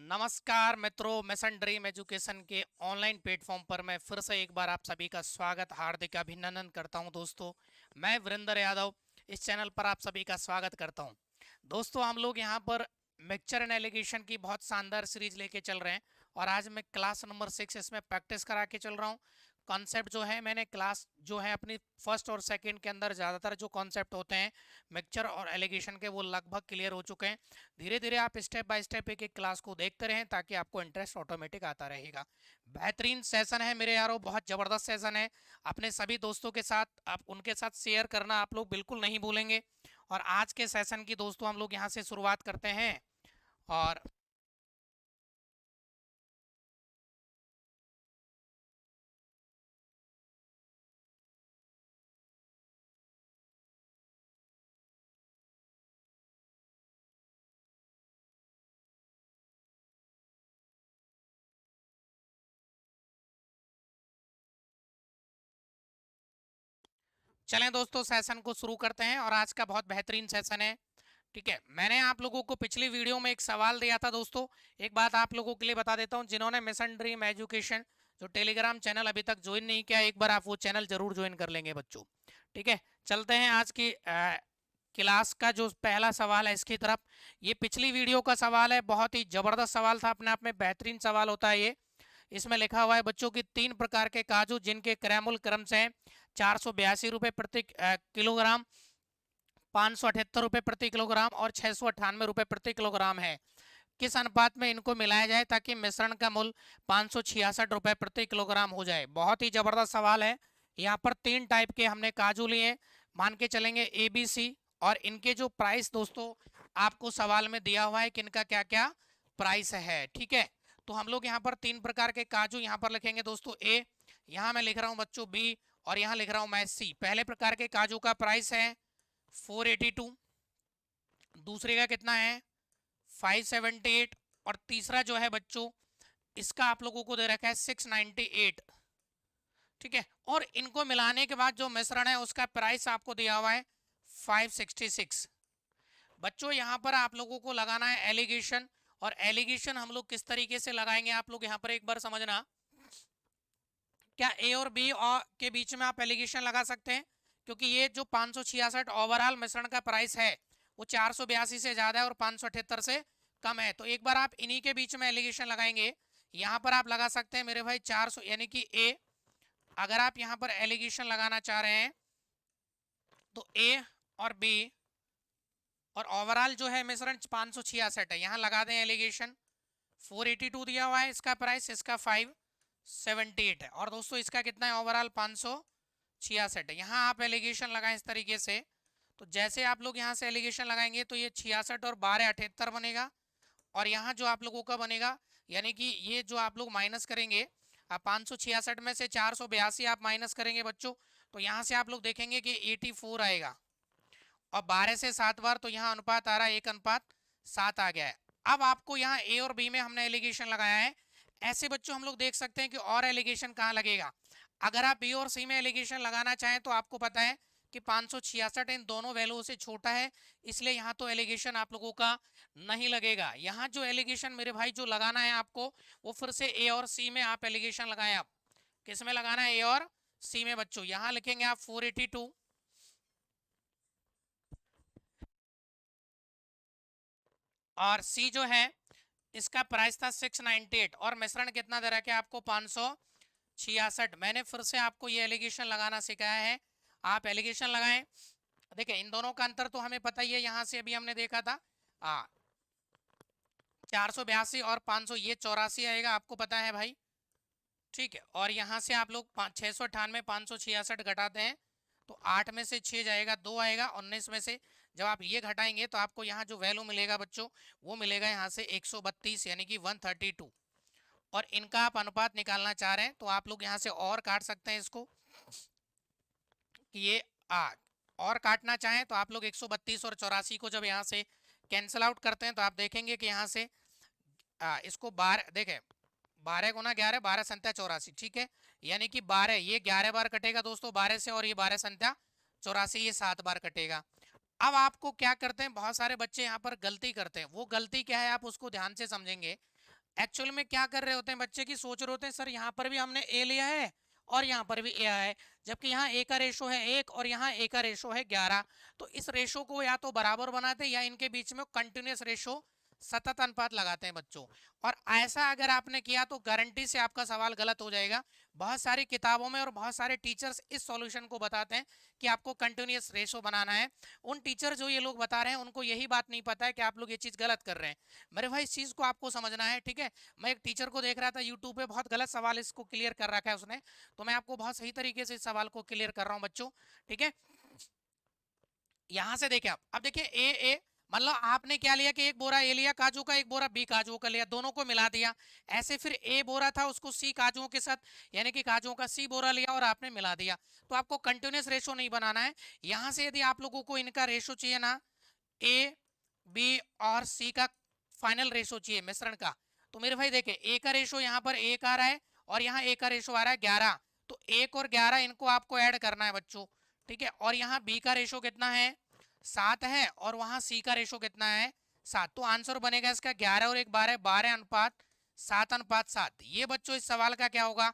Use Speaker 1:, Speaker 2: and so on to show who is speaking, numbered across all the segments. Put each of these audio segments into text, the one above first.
Speaker 1: नमस्कार मित्रों, mission dream education के ऑनलाइन प्लेटफॉर्म पर मैं फिर से एक बार आप सभी का स्वागत, हार्दिक अभिनंदन करता हूं। दोस्तों, मैं वीरेंद्र यादव इस चैनल पर आप सभी का स्वागत करता हूं। दोस्तों, हम लोग यहां पर मिक्सचर एंड एलिगेशन की बहुत शानदार सीरीज लेके चल रहे हैं और आज मैं क्लास नंबर 6 इसमें प्रैक्टिस करा के चल रहा हूं। कॉन्सेप्ट जो है, मैंने क्लास जो है अपनी फर्स्ट और सेकंड के अंदर ज़्यादातर जो कॉन्सेप्ट होते हैं मिक्सचर और एलिगेशन के, वो लगभग क्लियर हो चुके हैं। धीरे धीरे आप स्टेप बाय स्टेप एक एक क्लास को देखते रहें ताकि आपको इंटरेस्ट ऑटोमेटिक आता रहेगा। बेहतरीन सेशन है मेरे यारों, बहुत ज़बरदस्त सेशन है। अपने सभी दोस्तों के साथ आप उनके साथ शेयर करना आप लोग बिल्कुल नहीं भूलेंगे। और आज के सेशन की दोस्तों हम लोग यहाँ से शुरुआत करते हैं। और चलें दोस्तों, सेशन को शुरू करते हैं और आज का बहुत बेहतरीन सेशन है। ठीक है, मैंने आप लोगों को पिछली वीडियो में एक सवाल दिया था दोस्तों। एक बात आप लोगों के लिए बता देता हूं, जिन्होंने मिशन ड्रीम एजुकेशन जो टेलीग्राम चैनल अभी तक ज्वाइन नहीं किया, एक बार आप वो चैनल जरूर ज्वाइन कर लेंगे बच्चों। ठीक है, चलते हैं आज की क्लास का जो पहला सवाल है इसकी तरफ। ये पिछली वीडियो का सवाल है, बहुत ही जबरदस्त सवाल था, अपने आप में बेहतरीन सवाल होता है ये। इसमें लिखा हुआ है बच्चों की 3 प्रकार के काजू जिनके क्रयमूल्य क्रम से 482 रुपये प्रति किलोग्राम, 578 रुपये प्रति किलोग्राम और 698 रुपये प्रति किलोग्राम है, किस अनुपात में इनको मिलाया जाए ताकि मिश्रण का मूल्य 566 रुपये प्रति किलोग्राम हो जाए। बहुत ही जबरदस्त सवाल है। यहाँ पर 3 टाइप के हमने काजू लिए, मान के चलेंगे ए बी सी, और इनके जो प्राइस दोस्तों आपको सवाल में दिया हुआ है कि इनका क्या क्या प्राइस है। ठीक है, तो हम लोग यहाँ पर 3 प्रकार के काजू यहाँ पर लिखेंगे दोस्तों ए, यहाँ मैं लिख रहा हूँ बच्चों बी, और यहाँ लिख रहा हूँ मैं सी। पहले प्रकार के काजू का प्राइस है 482, दूसरे का कितना है 578, और तीसरा जो है बच्चों इसका आप लोगों को दे रखा है 698। ठीक है, और इनको मिलाने के बाद जो मिश्रण है उसका प्राइस आपको दिया हुआ है 566। बच्चों यहाँ पर आप लोगों को लगाना है एलिगेशन, और एलिगेशन हम लोग किस तरीके से लगाएंगे आप लोग यहाँ पर एक बार समझना। क्या ए और बी और के बीच में आप एलिगेशन लगा सकते हैं, क्योंकि ये जो 566 ओवरऑल मिश्रण का प्राइस है वो 482 से ज्यादा है और 578 से कम है, तो एक बार आप इन्हीं के बीच में एलिगेशन लगाएंगे। यहाँ पर आप लगा सकते हैं मेरे भाई 400, यानी कि ए, अगर आप यहाँ पर एलिगेशन लगाना चाह रहे हैं तो ए और बी, और ओवरऑल जो है मिश्रण 566 है, यहाँ लगा दें एलिगेशन। 482 दिया हुआ है इसका प्राइस, इसका 578 है, और दोस्तों इसका कितना है ओवरऑल 566 है। यहाँ आप एलिगेशन लगाएं इस तरीके से, तो जैसे आप लोग यहाँ से एलिगेशन लगाएंगे तो ये 66 और 12 78 बनेगा, और यहाँ जो आप लोगों का बनेगा, यानी कि ये जो आप लोग माइनस करेंगे, आप 566 में से 482 आप माइनस करेंगे बच्चों, तो यहाँ से आप लोग देखेंगे कि 84 आएगा, और 12 से 7 बार तो यहाँ अनुपात आ रहा है 1:7 आ गया है। अब आपको यहाँ ए और बी में हमने एलिगेशन लगाया है। ऐसे बच्चों हम लोग देख सकते हैं कि और एलिगेशन कहाँ लगेगा। अगर आप बी और सी में एलिगेशन लगाना चाहें तो आपको पता है कि 566 इन दोनों वैल्यू से छोटा है, इसलिए यहाँ तो एलिगेशन आप लोगों का नहीं लगेगा। यहाँ जो एलिगेशन मेरे भाई जो लगाना है आपको, वो फिर से ए और सी में आप एलिगेशन लगाएं। आप किस में लगाना है, ए और सी में बच्चों। यहाँ लिखेंगे आप 482, और सी जो है इसका प्राइस था 698, और मिश्रण कितना दे रखा है आपको 566। मैंने फिर से आपको ये एलिगेशन लगाना सिखाया है, आप एलिगेशन लगाएं। देखिए इन दोनों का अंतर तो हमें पता ही है, यहाँ से अभी हमने देखा था 482 और 500, ये 84 आएगा, आपको पता है भाई। ठीक है, और यहाँ से आप लोग 698 566 घटाते हैं तो 8 में से 6 जाएगा, 2 आएगा, 19 में से जब आप ये घटाएंगे तो आपको यहाँ जो वैल्यू मिलेगा बच्चों, वो मिलेगा यहाँ से 132, यानी कि 132। और इनका आप अनुपात निकालना चाह रहे हैं तो आप लोग यहाँ से और काट सकते हैं इसको, कि ये और काटना चाहें तो आप लोग 132 और 84 को जब यहाँ से कैंसिल आउट करते हैं तो आप देखेंगे कि यहाँ से इसको 12 देखें, 12 × 11 12 संख्या 84। ठीक है, यानी कि 12 ये 11 बार कटेगा दोस्तों 12 से, और ये 12 संख्या 84 ये 7 बार कटेगा। अब आपको क्या करते हैं, बहुत सारे बच्चे यहाँ पर गलती करते हैं, वो गलती क्या है आप उसको ध्यान से समझेंगे। एक्चुअल में क्या कर रहे होते हैं बच्चे की सोच रहे होते हैं सर यहाँ पर भी हमने ए लिया है और यहाँ पर भी ए आया है, जबकि यहाँ ए का रेशो है 1 और यहाँ ए का रेशो है 11। तो इस रेशो को या तो बराबर बनाते हैं या इनके बीच में कंटिन्यूस रेशो सतत अनुपात लगाते हैं बच्चों। और ऐसा अगर आपने किया तो गारंटी से आपका सवाल गलत हो जाएगा। बहुत सारी किताबों में और बहुत सारे टीचर्स इस सॉल्यूशन को बताते हैं कि आपको कंटिन्यूस रेशो बनाना है। उन टीचर जो ये लोग बता रहे हैं उनको यही बात नहीं पता है कि आप लोग ये चीज़ गलत कर रहे हैं। मेरे भाई इस चीज़ को आपको समझना है, ठीक है। मैं एक टीचर को देख रहा था यूट्यूब पे, बहुत गलत सवाल इसको क्लियर कर रखा है उसने, तो मैं आपको बहुत सही तरीके से इस सवाल को क्लियर कर रहा हूँ बच्चों, ठीक है। यहां से देखिए आप, अब देखिए ए मतलब आपने क्या लिया कि एक बोरा ए लिया काजू का, एक बोरा बी काजू का लिया, दोनों को मिला दिया। ऐसे फिर ए बोरा था उसको सी काजुओं के साथ, यानी कि काजुओं का सी बोरा लिया और आपने मिला दिया। तो आपको कंटिन्यूस रेशो नहीं बनाना है। यहां से यदि आप लोगों को इनका रेशो चाहिए ना, ए बी और सी का फाइनल रेशो चाहिए मिश्रण का, तो मेरे भाई देखे ए का रेशो यहाँ पर 1 आ रहा है और यहाँ ए का रेशो आ रहा है 11। तो 1 और 11 इनको आपको ऐड करना है बच्चों, ठीक है। और यहाँ बी का रेशो कितना है, 7 है, और वहां सी का रेशो कितना है, 7। तो आंसर बनेगा इसका 11 और 1 12, 12 अनुपात 7 अनुपात 7। ये बच्चों इस सवाल का क्या होगा,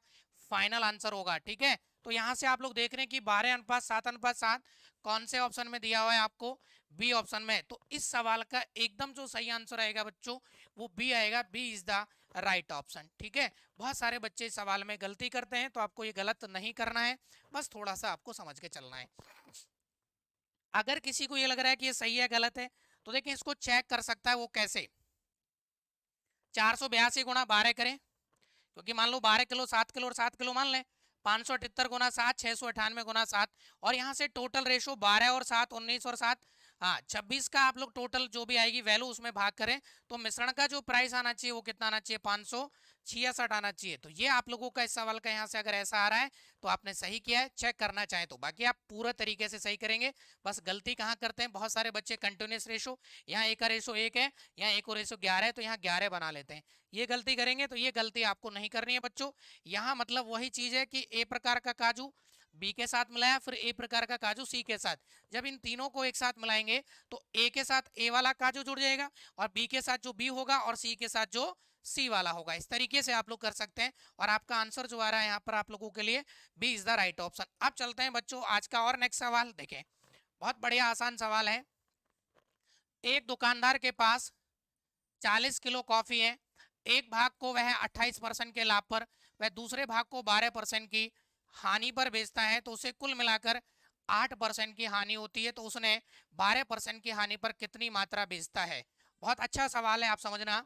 Speaker 1: फाइनल आंसर होगा, ठीक है। तो यहाँ से आप लोग देख रहे हैं कि 12 अनुपात 7 अनुपात 7 कौन से ऑप्शन में दिया हुआ है आपको, बी ऑप्शन में। तो इस सवाल का एकदम जो सही आंसर आएगा बच्चों वो बी आएगा, B is the right option, ठीक है। बहुत सारे बच्चे इस सवाल में गलती करते हैं, तो आपको ये गलत नहीं करना है, बस थोड़ा सा आपको समझ के चलना है। अगर किसी को ये लग रहा है कि ये सही है गलत है, तो देखिए इसको चेक कर सकता है। वो कैसे, 482 गुणा 12 करें, क्योंकि मान लो 12 किलो 7 किलो और 7 किलो मान लें, 578 गुना 7, 698 गुना 7, और यहाँ से टोटल रेशो 12 और 7 19 और 7, हाँ 26 का आप लोग टोटल जो भी आएगी वैल्यू उसमें भाग करें, तो मिश्रण का जो प्राइस आना चाहिए वो कितना आना चाहिए, 566 आना चाहिए। तो ये आप लोगों का इस सवाल का यहाँ से अगर ऐसा आ रहा है तो आपने सही किया है। चेक करना चाहें तो बाकी आप पूरा तरीके से सही करेंगे। बस गलती कहाँ करते हैं, बहुत सारे बच्चे कंटिन्यूस रेशो, यहाँ एक का रेशो 1 है, यहाँ एक और रेशो 11 है, तो यहाँ 11 बना लेते हैं। ये गलती करेंगे, तो ये गलती आपको नहीं करनी है बच्चों। यहाँ मतलब वही चीज है कि ए प्रकार का काजू बी के साथ मिलाया, फिर ए प्रकार का काजू सी के साथ, जब इन तीनों को एक साथ मिलाएंगे तो ए के साथ ए वाला काजू जुड़ जाएगा, और बी के साथ जो बी होगा, और सी के साथ जो सी वाला होगा। इस तरीके से आप लोग कर सकते हैं, और आपका आंसर जो आ रहा है यहाँ पर आप लोगों के लिए B is the right option. अब चलते हैं बच्चों आज का और नेक्स्ट सवाल देखें, बहुत बढ़िया आसान सवाल है। एक दुकानदार के पास 40 किलो कॉफी है, एक भाग को वह 28% के लाभ पर, वह दूसरे भाग को 12% की हानि पर बेचता है, तो उसे कुल मिलाकर 8% की हानि होती है, तो उसने 12% की हानि पर कितनी मात्रा बेचता है। बहुत अच्छा सवाल है, आप समझना।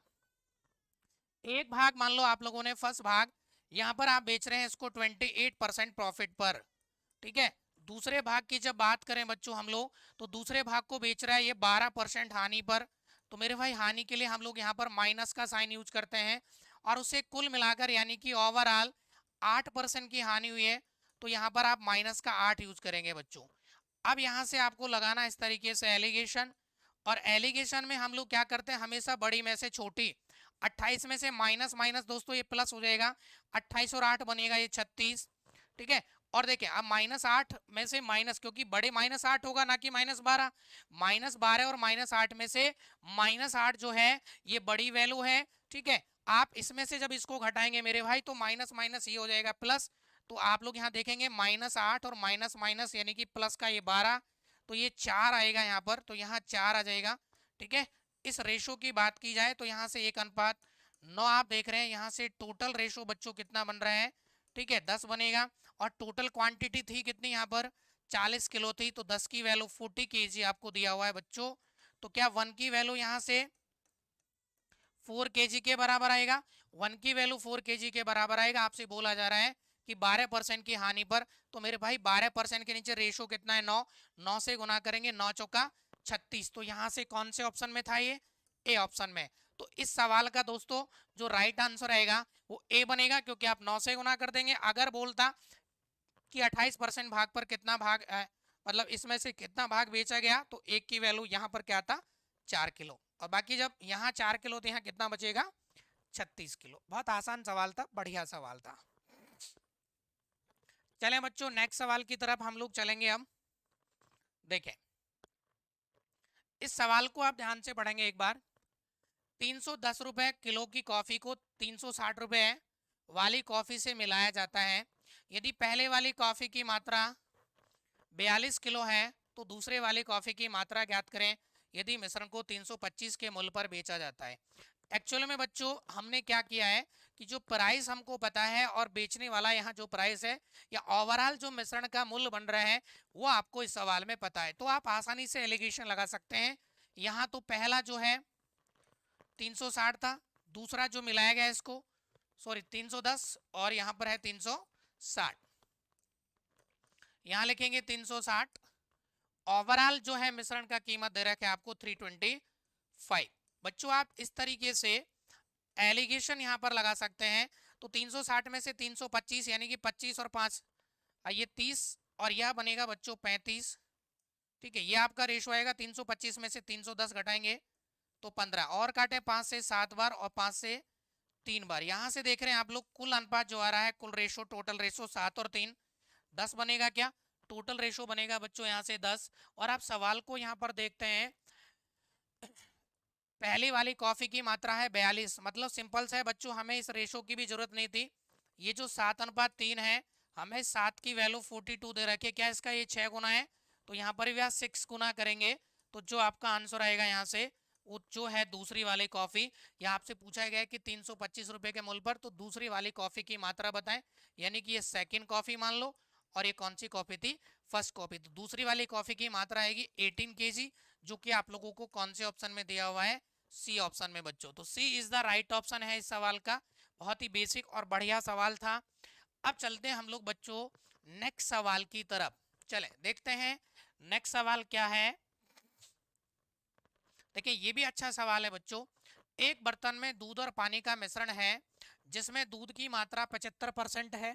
Speaker 1: एक भाग मान लो आप लोगों ने फर्स्ट भाग यहाँ पर आप बेच रहे हैं इसको 28% प्रॉफिट पर, ठीक है। दूसरे भाग की जब बात करें बच्चों हम लोग, तो दूसरे भाग को बेच रहा है ये 12% हानि पर। तो मेरे भाई हानि के लिए हम लोग यहाँ पर माइनस का साइन यूज करते हैं, और उसे कुल मिलाकर यानी कि ओवरऑल 8% की हानि हुई है, तो यहाँ पर आप माइनस का 8 यूज करेंगे बच्चों। अब यहाँ से आपको लगाना इस तरीके से एलिगेशन, और एलिगेशन में हम लोग क्या करते हैं, हमेशा बड़ी में से छोटी, 28 में से माइनस माइनस दोस्तों ये प्लस हो जाएगा, 28 और 8 बनेगा ये 36, ठीक है। और देखिए अब -8 में से माइनस, क्योंकि बड़े -8 होगा ना कि -12, -12 और -8 में से -8 जो है ये बड़ी वैल्यू है, ठीक है। आप इसमें से जब इसको घटाएंगे मेरे भाई तो माइनस माइनस ये हो जाएगा प्लस, तो आप लोग यहाँ देखेंगे -8 और माइनस माइनस यानी कि प्लस का ये 12, तो ये 4 आएगा यहाँ पर, तो यहाँ 4 आ जाएगा, ठीक है। इस रेशो की बात की जाए तो यहाँ से 1:9 आप देख रहे हैं, यहाँ से टोटल रेशो बच्चों कितना बन रहा है, ठीक है 10 बनेगा। और टोटल क्वांटिटी थी कितनी यहाँ पर, 40 किलो थी, तो 10 की वैल्यू 40 केजी आपको दिया हुआ है बच्चों। तो क्या 1 की वैल्यू यहाँ से 4 केजी के बराबर आएगा, 1 की वैल्यू 4 केजी के बराबर आएगा। आपसे बोला जा रहा है कि 12% की हानि पर, तो मेरे भाई 12% के नीचे रेशो कितना है 9, 9 से गुना करेंगे, 9 चौका 36। तो यहाँ से कौन से ऑप्शन में था ये, ए ऑप्शन में। तो इस सवाल का दोस्तों जो राइट आंसर आएगा वो ए बनेगा, क्योंकि आप 9 से गुना कर देंगे। अगर बोलता कि 28% भाग पर कितना भाग मतलब इसमें से कितना भाग बेचा गया, तो एक की वैल्यू यहाँ पर क्या था 4 किलो, और बाकी जब यहाँ 4 किलो तो यहाँ कितना बचेगा 36 किलो। बहुत आसान सवाल था, बढ़िया सवाल था। चलें बच्चों नेक्स्ट सवाल की तरफ हम लोग चलेंगे। हम देखें इस सवाल को आप ध्यान से पढ़ेंगे एक बार। 310 रुपए किलो की कॉफी को 360 रुपए वाली कॉफी से मिलाया जाता है। यदि पहले वाली कॉफी की मात्रा 42 किलो है तो दूसरे वाली कॉफी की मात्रा ज्ञात करें यदि मिश्रण को 325 के मूल्य पर बेचा जाता है। एक्चुअल में बच्चों हमने क्या किया है कि जो प्राइस हमको पता है और बेचने वाला यहाँ जो प्राइस है या ओवरऑल जो मिश्रण का मूल्य बन रहा है वो आपको इस सवाल में पता है, तो आप आसानी से एलिगेशन लगा सकते हैं। यहाँ तो पहला जो है 360 था, दूसरा जो मिलाया गया इसको सॉरी 310 और यहाँ पर है 360, यहाँ लिखेंगे 360। ओवरऑल जो है मिश्रण का कीमत दे रखा है आपको 325। बच्चों आप इस तरीके से एलिगेशन यहाँ पर लगा सकते हैं। तो 360 में से 325 यानी कि 25 और 5 ये 30 और यह बनेगा बच्चों 35। ठीक है, ये आपका रेशो आएगा। 325 में से 310 घटाएंगे तो 15 और काटे 5 से 7 बार और 5 से 3 बार। यहाँ से देख रहे हैं आप लोग कुल अनुपात जो आ रहा है, कुल रेशो टोटल रेशो 7 और 3 10 बनेगा। क्या टोटल रेशो बनेगा बच्चों यहाँ से 10। और आप सवाल को यहाँ पर देखते हैं, पहली वाली कॉफी की मात्रा है 42, मतलब सिंपल सा है बच्चों, हमें इस रेशो की भी जरूरत नहीं थी। ये जो 7:3 है, हमें 7 की वैल्यू 42 दे रखी है। क्या इसका ये 6 गुना है, तो यहाँ पर भी आप 6 गुना करेंगे तो जो आपका आंसर आएगा यहाँ से वो जो है दूसरी वाली कॉफी। यहाँ आपसे पूछा गया है कि 325 रुपए के मूल्य पर तो दूसरी वाली कॉफी की मात्रा बताएं, यानी कि ये सेकेंड कॉफी मान लो और ये कौन सी कॉफी थी, फर्स्ट कॉफी। तो दूसरी वाली कॉफी की मात्रा आएगी 18 kg, जो कि आप लोगों को कौन से ऑप्शन में दिया हुआ है, सी ऑप्शन में बच्चों। तो सी इज द राइट ऑप्शन है इस सवाल का। बहुत ही बेसिक और बढ़िया सवाल था। अब चलते हैं हम लोग बच्चों नेक्स्ट सवाल की तरफ। चले देखते हैं नेक्स्ट सवाल क्या है। देखिए ये भी अच्छा सवाल है बच्चों। एक बर्तन में दूध और पानी का मिश्रण है जिसमें दूध की मात्रा 75% है,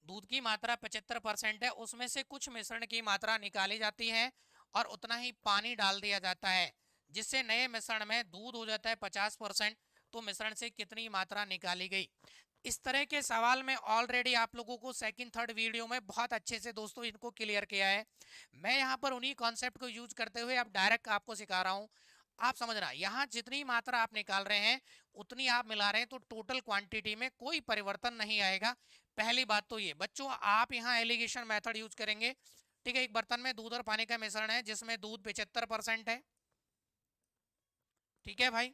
Speaker 1: दूध की मात्रा 75% है, उसमें से कुछ मिश्रण की मात्रा निकाली जाती है और उतना ही पानी डाल दिया जाता है, जिससे नए मिश्रण में दूध हो जाता है 50%। तो मिश्रण से कितनी मात्रा निकाली गई। इस तरह के सवाल में ऑलरेडी आप लोगों को सेकंड थर्ड वीडियो में बहुत अच्छे से दोस्तों इनको क्लियर किया है। मैं यहाँ पर उन्हीं कॉन्सेप्ट को यूज करते हुए अब डायरेक्ट आपको सिखा रहा हूँ। आप समझना, यहाँ जितनी मात्रा आप निकाल रहे हैं उतनी आप मिला रहे हैं, तो टोटल क्वांटिटी में कोई परिवर्तन नहीं आएगा। पहली बात तो ये बच्चों, आप यहाँ एलिगेशन मेथड यूज करेंगे। ठीक है, एक बर्तन में दूध और पानी का मिश्रण है जिसमें दूध 75% है। ठीक है भाई,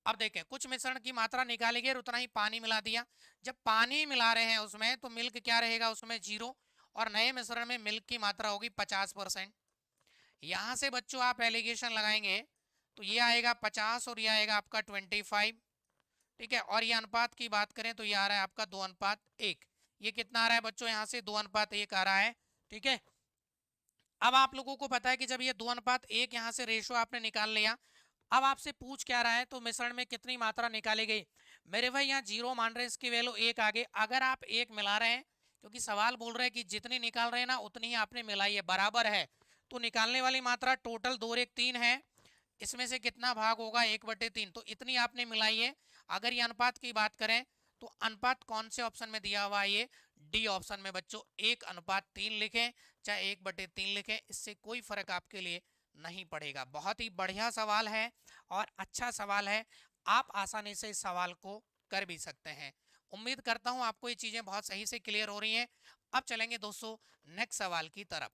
Speaker 1: अब देखें कुछ मिश्रण की मात्रा निकाली गई और उतना ही पानी मिला दिया। जब पानी मिला रहे हैं उसमें तो मिल्क क्या रहेगा, उसमें 0, और नए मिश्रण में मिल्क की मात्रा होगी 50%। यहां से बच्चों आप एलिगेशन लगाएंगे तो ये आएगा 50 और ये आएगा आपका 25। ठीक है, और ये अनुपात की बात करें तो ये आ रहा है आपका 2:1। ये कितना आ रहा है बच्चों, यहाँ से 2:1 आ रहा है। ठीक है, अब आप लोगों को पता है कि जब ये 2:1 यहाँ से रेशो आपने निकाल लिया, अब आपसे पूछ क्या रहा है, तो मिश्रण में कितनी मात्रा निकाली गई। मेरे भाई यहाँ 0 मान रहे हैं, इसकी वैल्यू 1 आ गई। अगर आप 1 मिला रहे हैं, क्योंकि सवाल बोल रहे हैं कि जितनी निकाल रहे हैं ना उतनी ही आपने मिलाई है, बराबर है, तो निकालने वाली मात्रा टोटल 2 और 1 3 है, इसमें से कितना भाग होगा 1/3, तो इतनी आपने मिलाई है। अगर ये अनुपात की बात करें तो अनुपात कौन से ऑप्शन में दिया हुआ है, ये डी ऑप्शन में बच्चों। 1:3 लिखें चाहे 1/3 लिखें, इससे कोई फर्क आपके लिए नहीं पड़ेगा। बहुत ही बढ़िया सवाल है और अच्छा सवाल है, आप आसानी से इस सवाल को कर भी सकते हैं। उम्मीद करता हूं आपको ये चीजें बहुत सही से क्लियर हो रही हैं। अब चलेंगे दोस्तों नेक्स्ट सवाल की तरफ।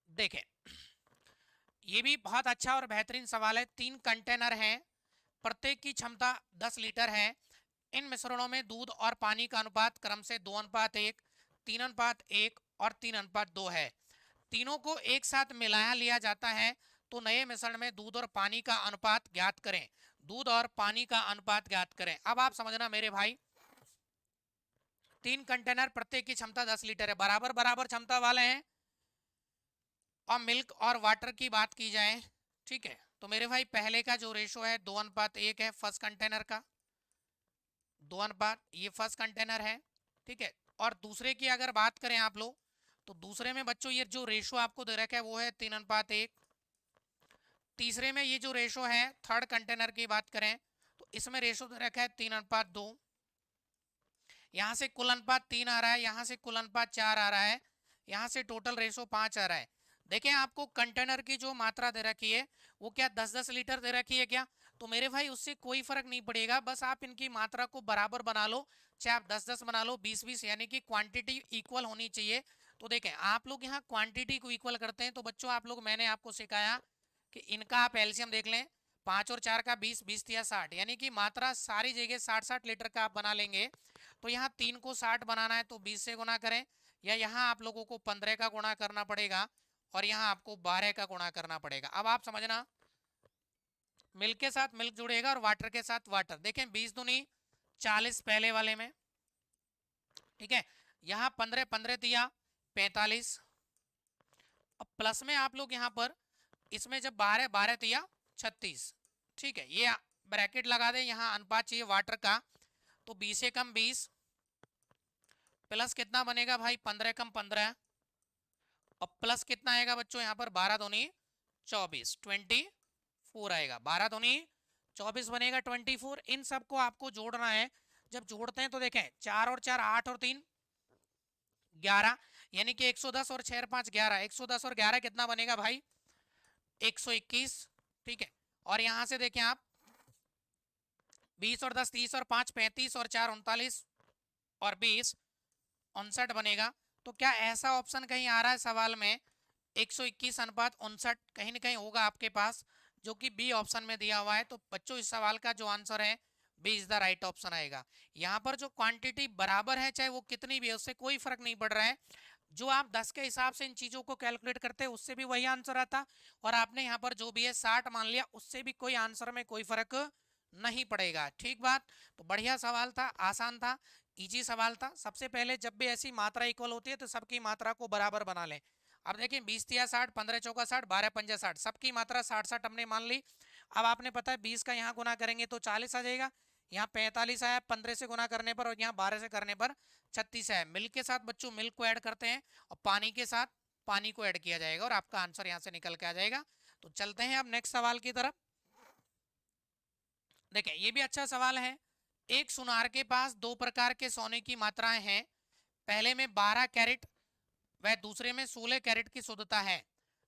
Speaker 1: देखें ये भी बहुत अच्छा और बेहतरीन सवाल है। 3 कंटेनर हैं, प्रत्येक की क्षमता 10 लीटर है। इन मिश्रणों में दूध और पानी का अनुपात क्रम से 2:1, 3:1 और 3:2 है। तीनों को एक साथ मिलाया लिया जाता है तो नए मिश्रण में दूध और पानी का अनुपात ज्ञात करें। दूध और पानी का अनुपात ज्ञात करें। अब आप समझना मेरे भाई, 3 कंटेनर प्रत्येक की क्षमता 10 लीटर है, बराबर बराबर क्षमता वाले हैं। और मिल्क और वाटर की बात की जाए, ठीक है, तो मेरे भाई पहले का जो रेशो है 2:1 है, फर्स्ट कंटेनर का 2:, ये फर्स्ट कंटेनर है। ठीक है, और दूसरे की अगर बात करें आप लोग, तो दूसरे में बच्चों ये जो रेशो आपको दे रखा है वो है 3:1। तीसरे में ये जो रेशो है थर्ड कंटेनर की बात करें तो इसमें रेशो दे रखा है 3:2। यहाँ से कुल अनुपात 3 आ रहा है, यहाँ से कुल अनुपात 4 आ रहा है, यहाँ से टोटल रेशो 5 आ रहा है। देखें आपको कंटेनर की जो मात्रा दे रखी है वो क्या 10-10 लीटर दे रखी है क्या, तो मेरे भाई उससे कोई फर्क नहीं पड़ेगा, बस आप इनकी मात्रा को बराबर बना लो, चाहे आप 10-10 बना लो, 20-20, यानी कि क्वांटिटी इक्वल होनी चाहिए। तो देखें आप लोग यहाँ क्वांटिटी को इक्वल करते हैं, तो बच्चों आप लोग, मैंने आपको सिखाया कि इनका आप एलसीएम देख लें, 5 और 4 का 20, 20 या 60, यानी कि मात्रा सारी जगह 60-60 लीटर का आप बना लेंगे। तो यहाँ 3 को 60 बनाना है तो 20 से गुना करें, या यहाँ आप लोगों को 15 का गुणा करना पड़ेगा और यहाँ आपको 12 का गुणा करना पड़ेगा। अब आप समझना, मिल्क के साथ मिल्क जुड़ेगा और वाटर के साथ वाटर। देखें 20 दूनी 40 पहले वाले में, ठीक है, यहाँ 15, 15 दिया 45, अब प्लस में आप लोग यहाँ पर इसमें जब 12, 12 दिया 36, ठीक है, ये ब्रैकेट लगा दें, यहाँ अनुपात चाहिए वाटर का, तो 20 से कम 20 प्लस कितना बनेगा भाई 15 कम 15, और प्लस कितना आएगा बच्चों यहाँ पर 12 दूनी 24, 24 आएगा, 12 दूनी 24 बनेगा 24। इन सबको आपको जोड़ना है, जब जोड़ते हैं तो देखें 4 और 4 8 और 3 11, यानी कि 110 और 6 और 5 11, 110 और 11 कितना बनेगा भाई 121, ठीक है। और यहां से देखें आप 20 और 10 30 और 5 35 और 4 39 और 20 59 बनेगा। तो क्या ऐसा ऑप्शन कहीं आ रहा है सवाल में 121 अनुपात 59, कहीं ना कहीं होगा आपके पास, जो कि बी ऑप्शन में दिया हुआ है। तो बच्चों इस सवाल का जो आंसर है B is the right option आएगा। यहाँ पर जो क्वांटिटी बराबर है चाहे वो कितनी भी है उससे कोई फर्क नहीं पड़ रहा है, जो आप 10 के हिसाब से इन चीजों को कैलकुलेट करते हैं उससे भी वही आंसर आता, और आपने यहाँ पर जो भी है 60 मान लिया उससे भी कोई आंसर में कोई फर्क नहीं पड़ेगा। ठीक बात, तो बढ़िया सवाल था, आसान था, इजी सवाल था। सबसे पहले जब भी ऐसी मात्रा इक्वल होती है तो सबकी मात्रा को बराबर बना लें। अब देखिए 20 तिया 60, 15 चौका 60, 12 पंजा 60, सबकी मात्रा 60-60 हमने मान ली। अब आपने पता है 20 का यहाँ गुना करेंगे तो 40 आ जाएगा, यहाँ 45 आया 15 से गुना करने पर, और यहाँ 12 से करने पर 36 आया। मिल्क के साथ बच्चों मिल्क को ऐड करते हैं और पानी के साथ पानी को ऐड किया जाएगा और आपका आंसर यहाँ से निकल के आ जाएगा। तो चलते हैं अब नेक्स्ट सवाल की तरफ। देखें ये भी अच्छा सवाल है। एक सुनार के पास दो प्रकार के सोने की मात्राएं हैं, पहले में 12 कैरेट वह दूसरे में 16 कैरेट की शुद्धता है,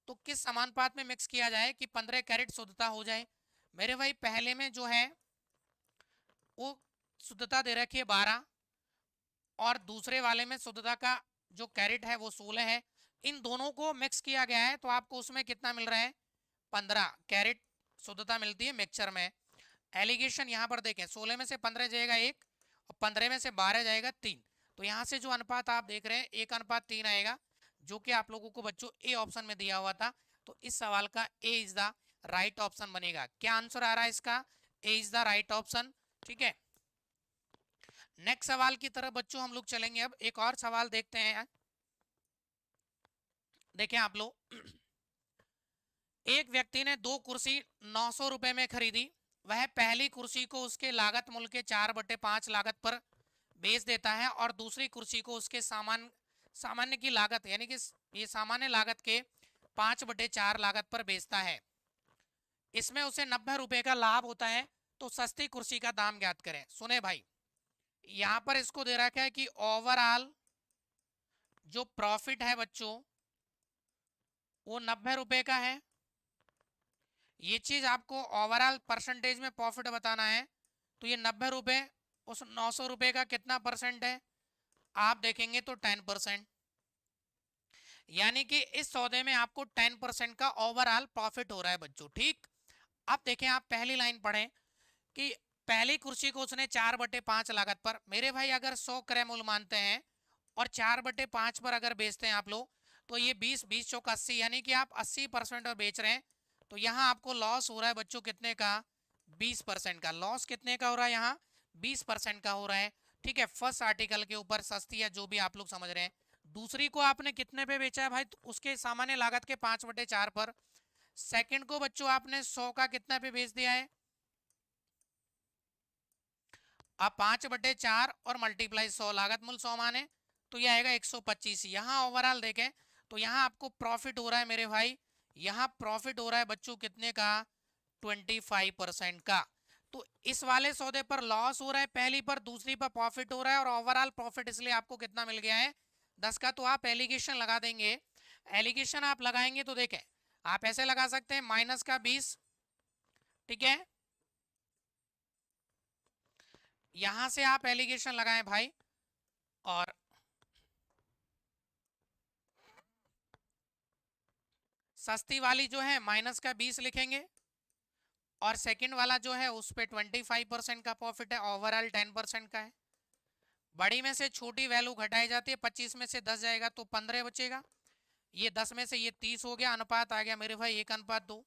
Speaker 1: तो किस समानुपात में मिक्स किया जाए कि 15 कैरेट शुद्धता हो जाए। मेरे भाई पहले में जो है वो शुद्धता दे रखी है 12, और दूसरे वाले में शुद्धता का जो कैरेट है वो 16 है। इन दोनों को मिक्स किया गया है तो आपको उसमें कितना मिल रहा है 15 कैरेट शुद्धता मिलती है मिक्सचर में। एलिगेशन यहाँ पर देखें 16 में से 15 जाएगा 1 और 15 में से 12 जाएगा 3, तो यहाँ से जो अनुपात आप देख रहे हैं 1:3 आएगा, जो कि आप लोगों को बच्चों ए ऑप्शन में दिया हुआ था। तो इस सवाल का ए इज द राइट ऑप्शन बनेगा। क्या आंसर आ रहा है इसका, ए इज द राइट ऑप्शन। ठीक है, नेक्स्ट सवाल की तरफ बच्चों हम लोग चलेंगे। अब एक और सवाल देखते हैं। देखें आप लोग, एक व्यक्ति ने दो कुर्सी 900 रुपए में खरीदी, वह पहली कुर्सी को उसके लागत मूल्य के 4/5 लागत पर बेच देता है और दूसरी कुर्सी को उसके सामान्य की लागत, यानी कि ये सामान्य लागत के 5/4 लागत पर बेचता है। इसमें उसे 90 रुपए का लाभ होता है, तो सस्ती कुर्सी का दाम ज्ञात करें। सुने भाई, यहां पर इसको दे रखा है कि ओवरऑल जो प्रॉफिट है बच्चों वो 90 रुपए का है। ये चीज आपको ओवरऑल परसेंटेज में प्रॉफिट बताना है, तो ये 90 रुपए उस 900 रुपए का कितना परसेंट है, आप देखेंगे तो 10%, यानी कि इस सौदे में आपको 10% का ओवरऑल प्रॉफिट हो रहा है बच्चों। ठीक, अब देखें आप पहली लाइन पढ़ें कि पहली कुर्सी को उसने 4/5 लागत पर, मेरे भाई अगर 100 क्रय मूल्य मानते हैं और 4/5 पर अगर बेचते हैं आप लोग, तो ये 20 20 चौक 80, यानी कि आप 80% और बेच रहे हैं, तो यहाँ आपको लॉस हो रहा है बच्चों कितने का, 20% का। लॉस कितने का हो रहा है यहाँ, 20% का हो रहा है। ठीक है, फर्स्ट आर्टिकल के ऊपर सस्ती है जो भी आप लोग समझ रहे हैं। दूसरी को आपने कितने पे बेचा है भाई, तो उसके सामान्य लागत के 5/4 पर। सेकंड को बच्चों आपने 100 का कितना पे बेच दिया है, आप 5/4 और मल्टीप्लाई 100, लागत मूल्य 100 माने तो यह आएगा 125। यहाँ ओवरऑल देखें तो यहाँ आपको प्रॉफिट हो रहा है मेरे भाई, यहाँ प्रॉफिट हो रहा है बच्चों कितने का, 25% का। तो इस वाले सौदे पर लॉस हो रहा है पहली पर, दूसरी पर प्रॉफिट हो रहा है, और ओवरऑल प्रॉफिट इसलिए आपको कितना मिल गया है 10 का। तो आप एलिगेशन लगा देंगे एलिगेशन आप लगाएंगे तो देखें, आप ऐसे लगा सकते हैं माइनस का 20, ठीक है, यहां से आप एलिगेशन लगाएं भाई, और सस्ती वाली जो है माइनस का 20 लिखेंगे, और सेकंड वाला जो है उस पे 25% का प्रॉफिट है, ओवरऑल 10% का है। बड़ी में से छोटी वैल्यू घटाई जाती है, 25 में से 10 जाएगा तो 15 बचेगा, ये 10 में से ये 30 हो गया, अनुपात आ गया मेरे भाई 1:2।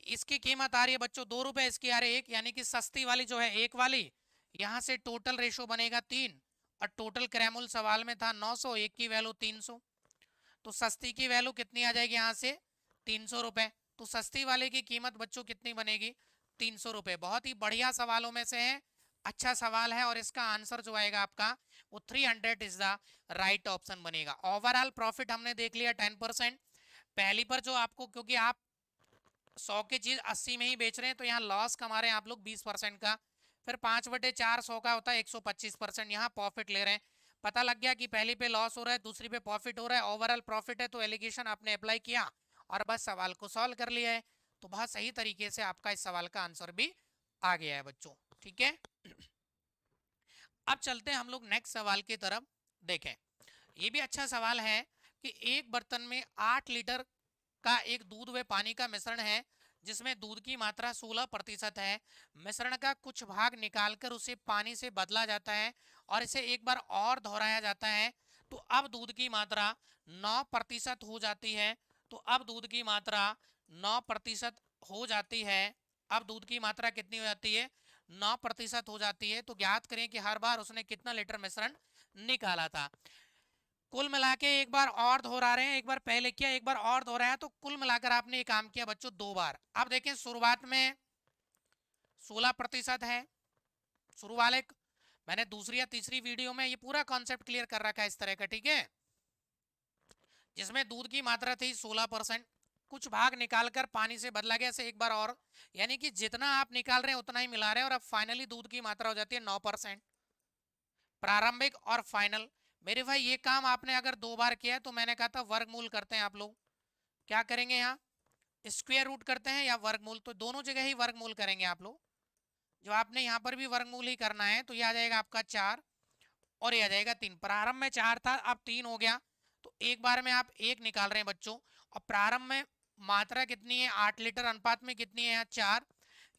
Speaker 1: इसकी कीमत आ रही है बच्चों 2 रुपए, इसकी आ रही है 1, यानी कि सस्ती वाली जो है 1 वाली, यहाँ से टोटल रेशो बनेगा 3, और टोटल क्रैमुल सवाल में था 900, एक की वैल्यू 300, तो सस्ती की वैल्यू कितनी आ जाएगी यहाँ से 300 रुपए। तो सस्ती वाले की कीमत बच्चों कितनी बनेगी 300 रुपए। बहुत ही बढ़िया सवालों में से है, अच्छा सवाल है, और इसका आंसर जो आएगा आपका वो 300 इज द राइट ऑप्शन बनेगा। ओवरऑल प्रॉफिट हमने देख लिया 10%। पहली पर जो आपको, क्योंकि आप 100 की चीज 80 में ही बेच रहे हैं, तो यहाँ लॉस कमा रहे हैं आप लोग 20% का, फिर 5/4 100 का होता है 125%, यहाँ प्रॉफिट ले रहे हैं। पता लग गया कि पहली पे लॉस हो रहा है, दूसरी पे प्रॉफिट हो रहा है, ओवरऑल प्रॉफिट है, तो एलिगेशन आपने अप्लाई किया और बस सवाल को सॉल्व कर लिया है। तो बहुत सही तरीके से आपका इस सवाल का आंसर भी आ गया है बच्चों, ठीक है। अब चलते हैं हम लोग नेक्स्ट सवाल की तरफ। देखें, ये भी अच्छा सवाल है कि एक बर्तन में 8 लीटर का एक दूध व पानी का मिश्रण है, जिसमें दूध की मात्रा 16% है। मिश्रण का कुछ भाग निकालकर उसे पानी से बदला जाता है और इसे एक बार और दोहराया जाता है, तो अब दूध की मात्रा 9% हो जाती है। तो अब दूध की मात्रा 9% हो जाती है। अब दूध की मात्रा कितनी हो जाती है 9% हो जाती है। तो ज्ञात करें कि हर बार उसने कितना लीटर मिश्रण निकाला था। कुल मिला के एक बार और दोहरा रहे हैं, एक बार पहले किया, एक बार और दोहराया, तो कुल मिलाकर आपने ये काम किया बच्चों 2 बार। अब देखें, शुरुआत में 16% है, शुरू वाले मैंने दूसरी या तीसरी वीडियो में ये पूरा कॉन्सेप्ट क्लियर कर रखा है इस तरह का, ठीक है, जिसमें दूध की मात्रा थी 16%, कुछ भाग निकालकर पानी से बदला गया, से एक बार और, यानी कि जितना आप निकाल रहे हैं उतना ही मिला रहे हैं, और अब फाइनली दूध की मात्रा हो जाती है 9%। प्रारंभिक और फाइनल, मेरे भाई ये काम आपने अगर 2 बार किया है, तो मैंने कहा था वर्गमूल करते हैं आप लोग, क्या करेंगे यहाँ स्क्वायर रूट करते हैं या वर्गमूल, तो दोनों जगह ही वर्गमूल करेंगे आप लोग। जो आपने यहाँ पर भी वर्गमूल ही करना है, तो ये आ जाएगा आपका 4 और ये आ जाएगा 3। प्रारंभ में 4 था, अब 3 हो गया, तो एक बार में आप 1 निकाल रहे हैं बच्चों, और प्रारंभ में मात्रा कितनी है 8 लीटर, अनुपात में कितनी है यहाँ 4,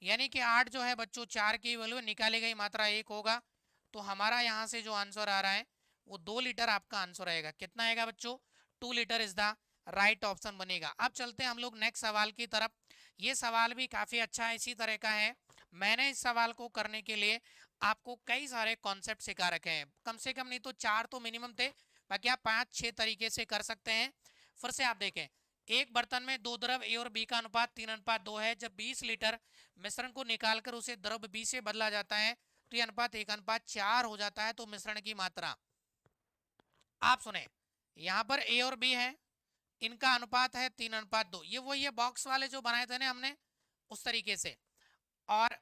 Speaker 1: यानी कि 8 जो है बच्चों 4 की वैल्यू, निकाली गई मात्रा 1 होगा। तो हमारा यहाँ से जो आंसर आ रहा है वो 2 लीटर आपका आंसर आएगा। कितना आएगा बच्चों 2 litre is the right option बनेगा। अब चलते हैं हम लोग नेक्स्ट सवाल की तरफ। ये सवाल भी काफ़ी अच्छा है, इसी तरह का है। मैंने इस सवाल को करने के लिए आपको कई सारे कॉन्सेप्ट सिखा रखे हैं, कम से कम नहीं तो 4 तो मिनिमम थे, बाकी आप 5-6 तरीके से कर सकते हैं। फिर से आप देखें, एक बर्तन में 2 द्रव ए और बी का अनुपात 3:2 है। जब 20 लीटर मिश्रण को निकालकर उसे द्रव बी से बदला जाता है, तो यह अनुपात 1:4 हो जाता है। तो मिश्रण की मात्रा, आप सुने, यहाँ पर ए और बी है, इनका अनुपात है 3:2, ये वही है बॉक्स वाले जो बनाए थे ना हमने, उस तरीके से। और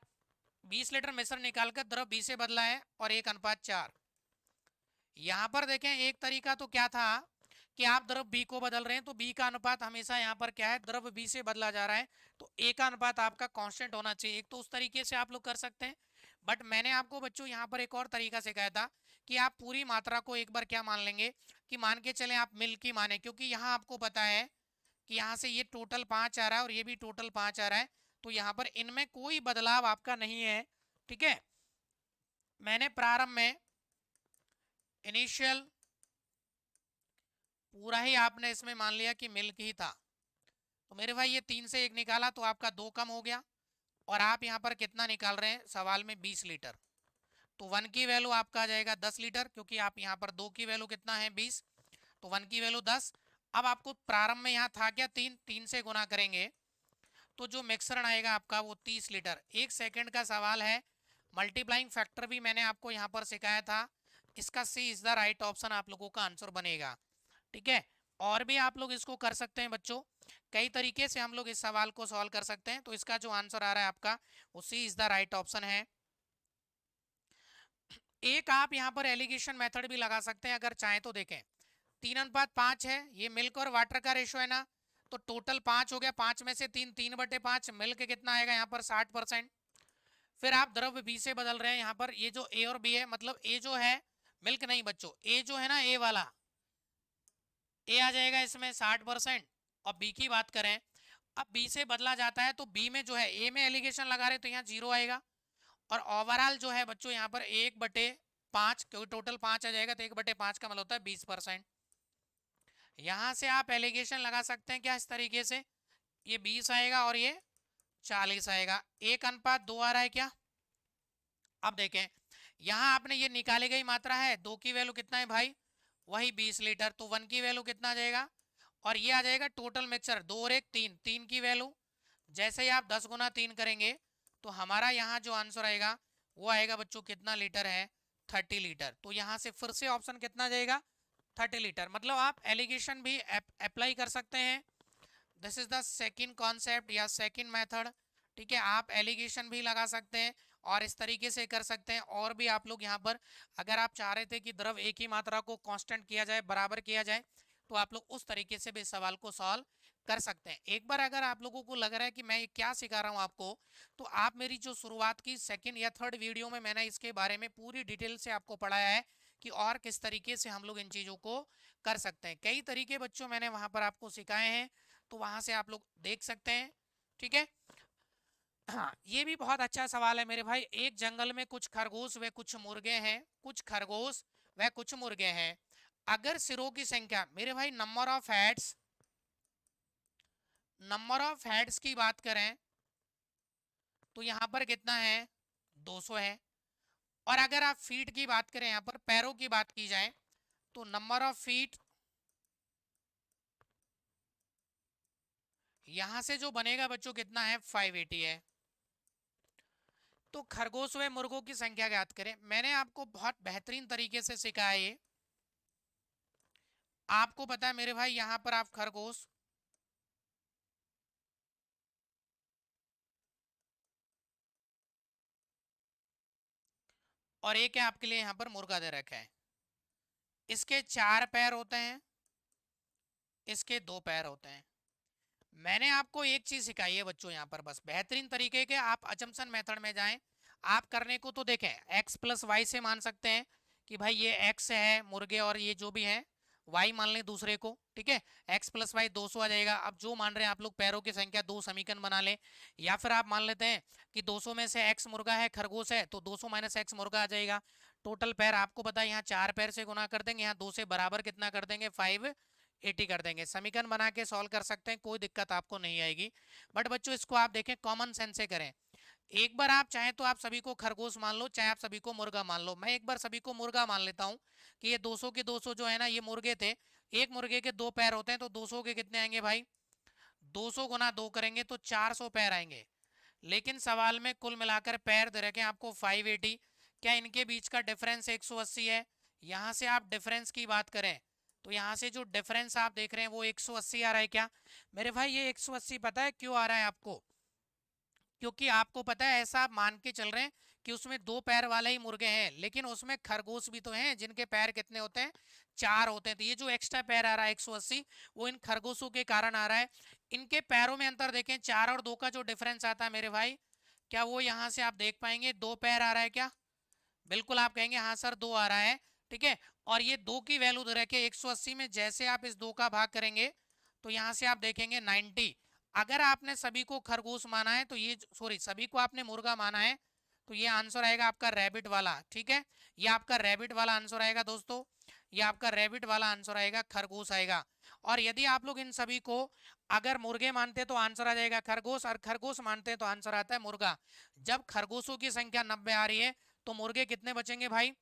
Speaker 1: 20 लीटर मिश्रण निकालकर द्रव बी से बदला है और 1:4। यहाँ पर देखें, एक तरीका तो क्या था कि आप द्रव बी को बदल रहे हैं, तो बी का अनुपात हमेशा यहाँ पर क्या है, द्रव बी से बदला जा रहा है, तो ए का अनुपात आपका कांस्टेंट होना चाहिए। एक तो उस तरीके से आप लोग कर सकते हैं, बट मैंने आपको बच्चों यहाँ पर एक और तरीका सिखाया था कि आप पूरी मात्रा को एक बार क्या मान लेंगे, कि मान के चले आप मिल की माने, क्योंकि यहाँ आपको पता है कि यहाँ से ये टोटल 5 आ रहा है और ये भी टोटल 5 आ रहा है, तो यहाँ पर इनमें कोई बदलाव आपका नहीं है, ठीक है। मैंने प्रारंभ में इनिशियल पूरा ही आपने इसमें मान लिया कि मिल्क ही था, तो मेरे भाई ये 3 से 1 निकाला तो आपका 2 कम हो गया, और आप यहाँ पर कितना निकाल रहे हैं सवाल में 20 लीटर, तो 1 की वैल्यू आपका आ जाएगा 10 लीटर, क्योंकि आप यहाँ पर 2 की वैल्यू कितना है 20, तो 1 की वैल्यू 10। अब आपको प्रारंभ में यहाँ था क्या 3, 3 से गुना करेंगे तो जो मिश्रण आएगा आपका वो 30 लीटर। 1 सेकंड का सवाल है, मल्टीप्लाइंग फैक्टर भी मैंने आपको यहाँ पर सिखाया था, इसका सी इज द राइट ऑप्शन आप लोगों का आंसर बनेगा, ठीक है। और भी आप लोग इसको कर सकते हैं बच्चों, कई तरीके से हम लोग इस सवाल को सॉल्व कर सकते हैं। तो इसका जो आंसर आ रहा है आपका वो सी इज द राइट ऑप्शन है। एक आप यहाँ पर एलिगेशन मेथड भी लगा सकते हैं अगर चाहें तो। देखें, 3:5 है, ये मिल्क और वाटर का रेशो है ना, तो टोटल 5 हो गया, 5 में से 3, 3/5, मिल्क कितना आएगा यहाँ पर 60%। फिर आप द्रव्य बी से बदल रहे हैं, यहाँ पर ये जो ए और बी है, मतलब ए जो है, मिल्क नहीं बच्चों, ए जो है ना, ए वाला, ए आ जाएगा इसमें 60%। और बी की बात करें, अब बी से बदला जाता है तो बी में जो है, ए में एलिगेशन लगा रहे तो यहाँ 0 आएगा, और ओवरऑल जो है बच्चों यहाँ पर 1/5, क्योंकि टोटल 5 आ जाएगा तो 1/5 का मतलब होता है 20%। यहां से आप एलिगेशन लगा सकते हैं क्या, इस तरीके से, ये 20 आएगा और ये 40 आएगा, 1:2 आ रहा है क्या। अब देखें, यहां आपने ये निकाली गई मात्रा है, 2 की वैल्यू कितना है भाई, वही 20 लीटर, तो 1 की वैल्यू कितना आ जाएगा, और ये आ जाएगा टोटल मिक्सचर, 2 और 1 3, 3 की वैल्यू, जैसे ही आप 10 गुना 3 करेंगे तो हमारा यहाँ जो आंसर आएगा वो आएगा बच्चों कितना लीटर है, 30 लीटर। तो यहाँ से फिर से ऑप्शन कितना जाएगा, 30 लीटर। मतलब आप एलिगेशन भी अप्लाई कर सकते हैं, this is the second concept या सेकंड मेथड। ठीक है, आप एलिगेशन भी लगा सकते हैं और इस तरीके से कर सकते हैं। और भी आप लोग यहाँ पर, अगर आप चाह रहे थे कि द्रव एक ही मात्रा को कांस्टेंट किया जाए, बराबर किया जाए, तो आप लोग उस तरीके से भी सवाल को सॉल्व कर सकते हैं। एक बार अगर आप लोगों को लग रहा है कि मैं ये क्या सिखा रहा हूँ आपको, तो आप मेरी जो शुरुआत की सेकंड या थर्ड वीडियो में मैंने इसके बारे में पूरी डिटेल से आपको पढ़ाया है कि और किस तरीके से हम लोग इन चीज़ों को कर सकते हैं। कई तरीके बच्चों मैंने वहाँ पर आपको सिखाए हैं, तो वहाँ से आप लोग देख सकते हैं। ठीक है, हाँ, ये भी बहुत अच्छा सवाल है मेरे भाई। एक जंगल में कुछ खरगोश व कुछ मुर्गे हैं, कुछ खरगोश व कुछ मुर्गे हैं। अगर सिरों की संख्या, मेरे भाई नंबर ऑफ हेड्स की बात करें तो यहाँ पर कितना है, 200 है। और अगर आप फीट की बात करें, यहाँ पर पैरों की बात की जाए, तो नंबर ऑफ फीट यहां से जो बनेगा बच्चों कितना है, 580 है। तो खरगोश व मुर्गों की संख्या ज्ञात करें। मैंने आपको बहुत बेहतरीन तरीके से सिखाया ये, आपको पता है मेरे भाई, यहां पर आप खरगोश और एक है आपके लिए यहां पर मुर्गा दे रखा है। इसके 4 पैर होते हैं, इसके 2 पैर होते हैं। मैंने आपको एक चीज सिखाई है बच्चों, यहाँ पर बस बेहतरीन तरीके के आप अजम्पशन मेथड में जाएं। आप करने को तो देखें, x प्लस वाई से मान सकते हैं कि भाई ये x है मुर्गे और ये जो भी है y मान लें दूसरे को। ठीक है, x प्लस वाई 200 आ जाएगा। अब जो मान रहे हैं आप लोग पैरों की संख्या, 2 समीकरण बना लें, या फिर आप मान लेते हैं कि 200 में से x मुर्गा है, खरगोश है, तो 200 माइनस x मुर्गा आ जाएगा। टोटल पैर आपको पता है, यहाँ 4 पैर से गुना कर देंगे, यहाँ 2 से बराबर कितना कर देंगे, 580 कर देंगे। समीकरण बना के सॉल्व कर सकते हैं, कोई दिक्कत आपको नहीं आएगी। बट बच्चों इसको आप देखें, कॉमन सेंस से करें। एक बार आप चाहें तो आप सभी को खरगोश मान लो, चाहे आप सभी को मुर्गा मान लो। मैं एक बार सभी को मुर्गा मान लेता हूं कि ये 200 के 200 जो है ना, ये मुर्गे थे। एक मुर्गे के 2 पैर होते हैं, तो 200 के कितने आएंगे भाई, 200 गुना 2 करेंगे तो 400 पैर आएंगे। लेकिन सवाल में कुल मिलाकर पैर दे रखे हैं आपको 580। क्या इनके बीच का डिफरेंस 180 है। यहां से आप डिफरेंस की बात करें तो यहाँ से जो डिफरेंस आप देख रहे हैं वो 180 आ रहा है क्या मेरे भाई। ये 180 पता है क्यों आ रहा है आपको, क्योंकि आपको पता है, ऐसा आप मान के चल रहे हैं कि उसमें 2 पैर वाले ही मुर्गे हैं, लेकिन उसमें खरगोश भी तो हैं जिनके पैर कितने होते हैं, 4 होते हैं। तो ये जो एक्स्ट्रा पैर आ रहा है 180, वो इन खरगोशों के कारण आ रहा है। इनके पैरों में अंतर देखें, 4 और 2 का जो डिफरेंस आता है मेरे भाई, क्या वो यहाँ से आप देख पाएंगे 2 पैर आ रहा है क्या। बिल्कुल आप कहेंगे हाँ सर 2 आ रहा है। ठीक है, और ये 2 की वैल्यू दे रखे 180 में, जैसे आप इस 2 का भाग करेंगे तो यहाँ से आप देखेंगे 90। अगर आपने सभी को खरगोश माना है तो ये, सॉरी, सभी को आपने मुर्गा माना है, तो ये आंसर आएगा आपका रैबिट वाला। ठीक है, ये आपका रैबिट वाला आंसर आएगा दोस्तों, ये आपका रैबिट वाला आंसर आएगा, खरगोश आएगा। और यदि आप लोग इन सभी को अगर मुर्गे मानते तो आंसर आ जाएगा खरगोश, और खरगोश मानते हैं तो आंसर आता है मुर्गा। जब खरगोशों की संख्या 90 आ रही है तो मुर्गे कितने बचेंगे भाई,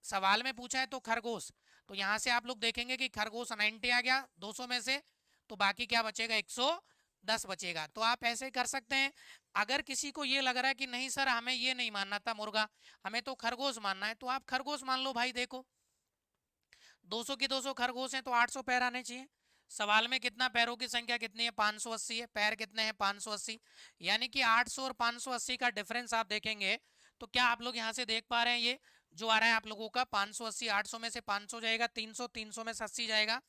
Speaker 1: सवाल में पूछा है तो खरगोश। तो यहां से आप लोग देखेंगे कि खरगोश 90 आ गया 200 में से, तो बाकी क्या बचेगा, 110 बचेगा। तो आप ऐसे कर सकते हैं। अगर किसी को ये लग रहा है कि नहीं सर हमें ये नहीं मानना था मुर्गा, हमें तो खरगोश मानना है, तो आप खरगोश मान लो भाई। देखो 200 की 200 खरगोश हैं तो 800 पैर आने चाहिए। सवाल में कितना पैरों की संख्या कितनी है, 580 है, पैर कितने हैं 580, यानी कि 800 और 580 का डिफरेंस आप देखेंगे तो क्या आप लोग यहाँ से देख पा रहे हैं, ये जो आ रहा है आप लोगों का 580, 800 में से 500 जाएगा, 300, 300 में से 80 जाएगा,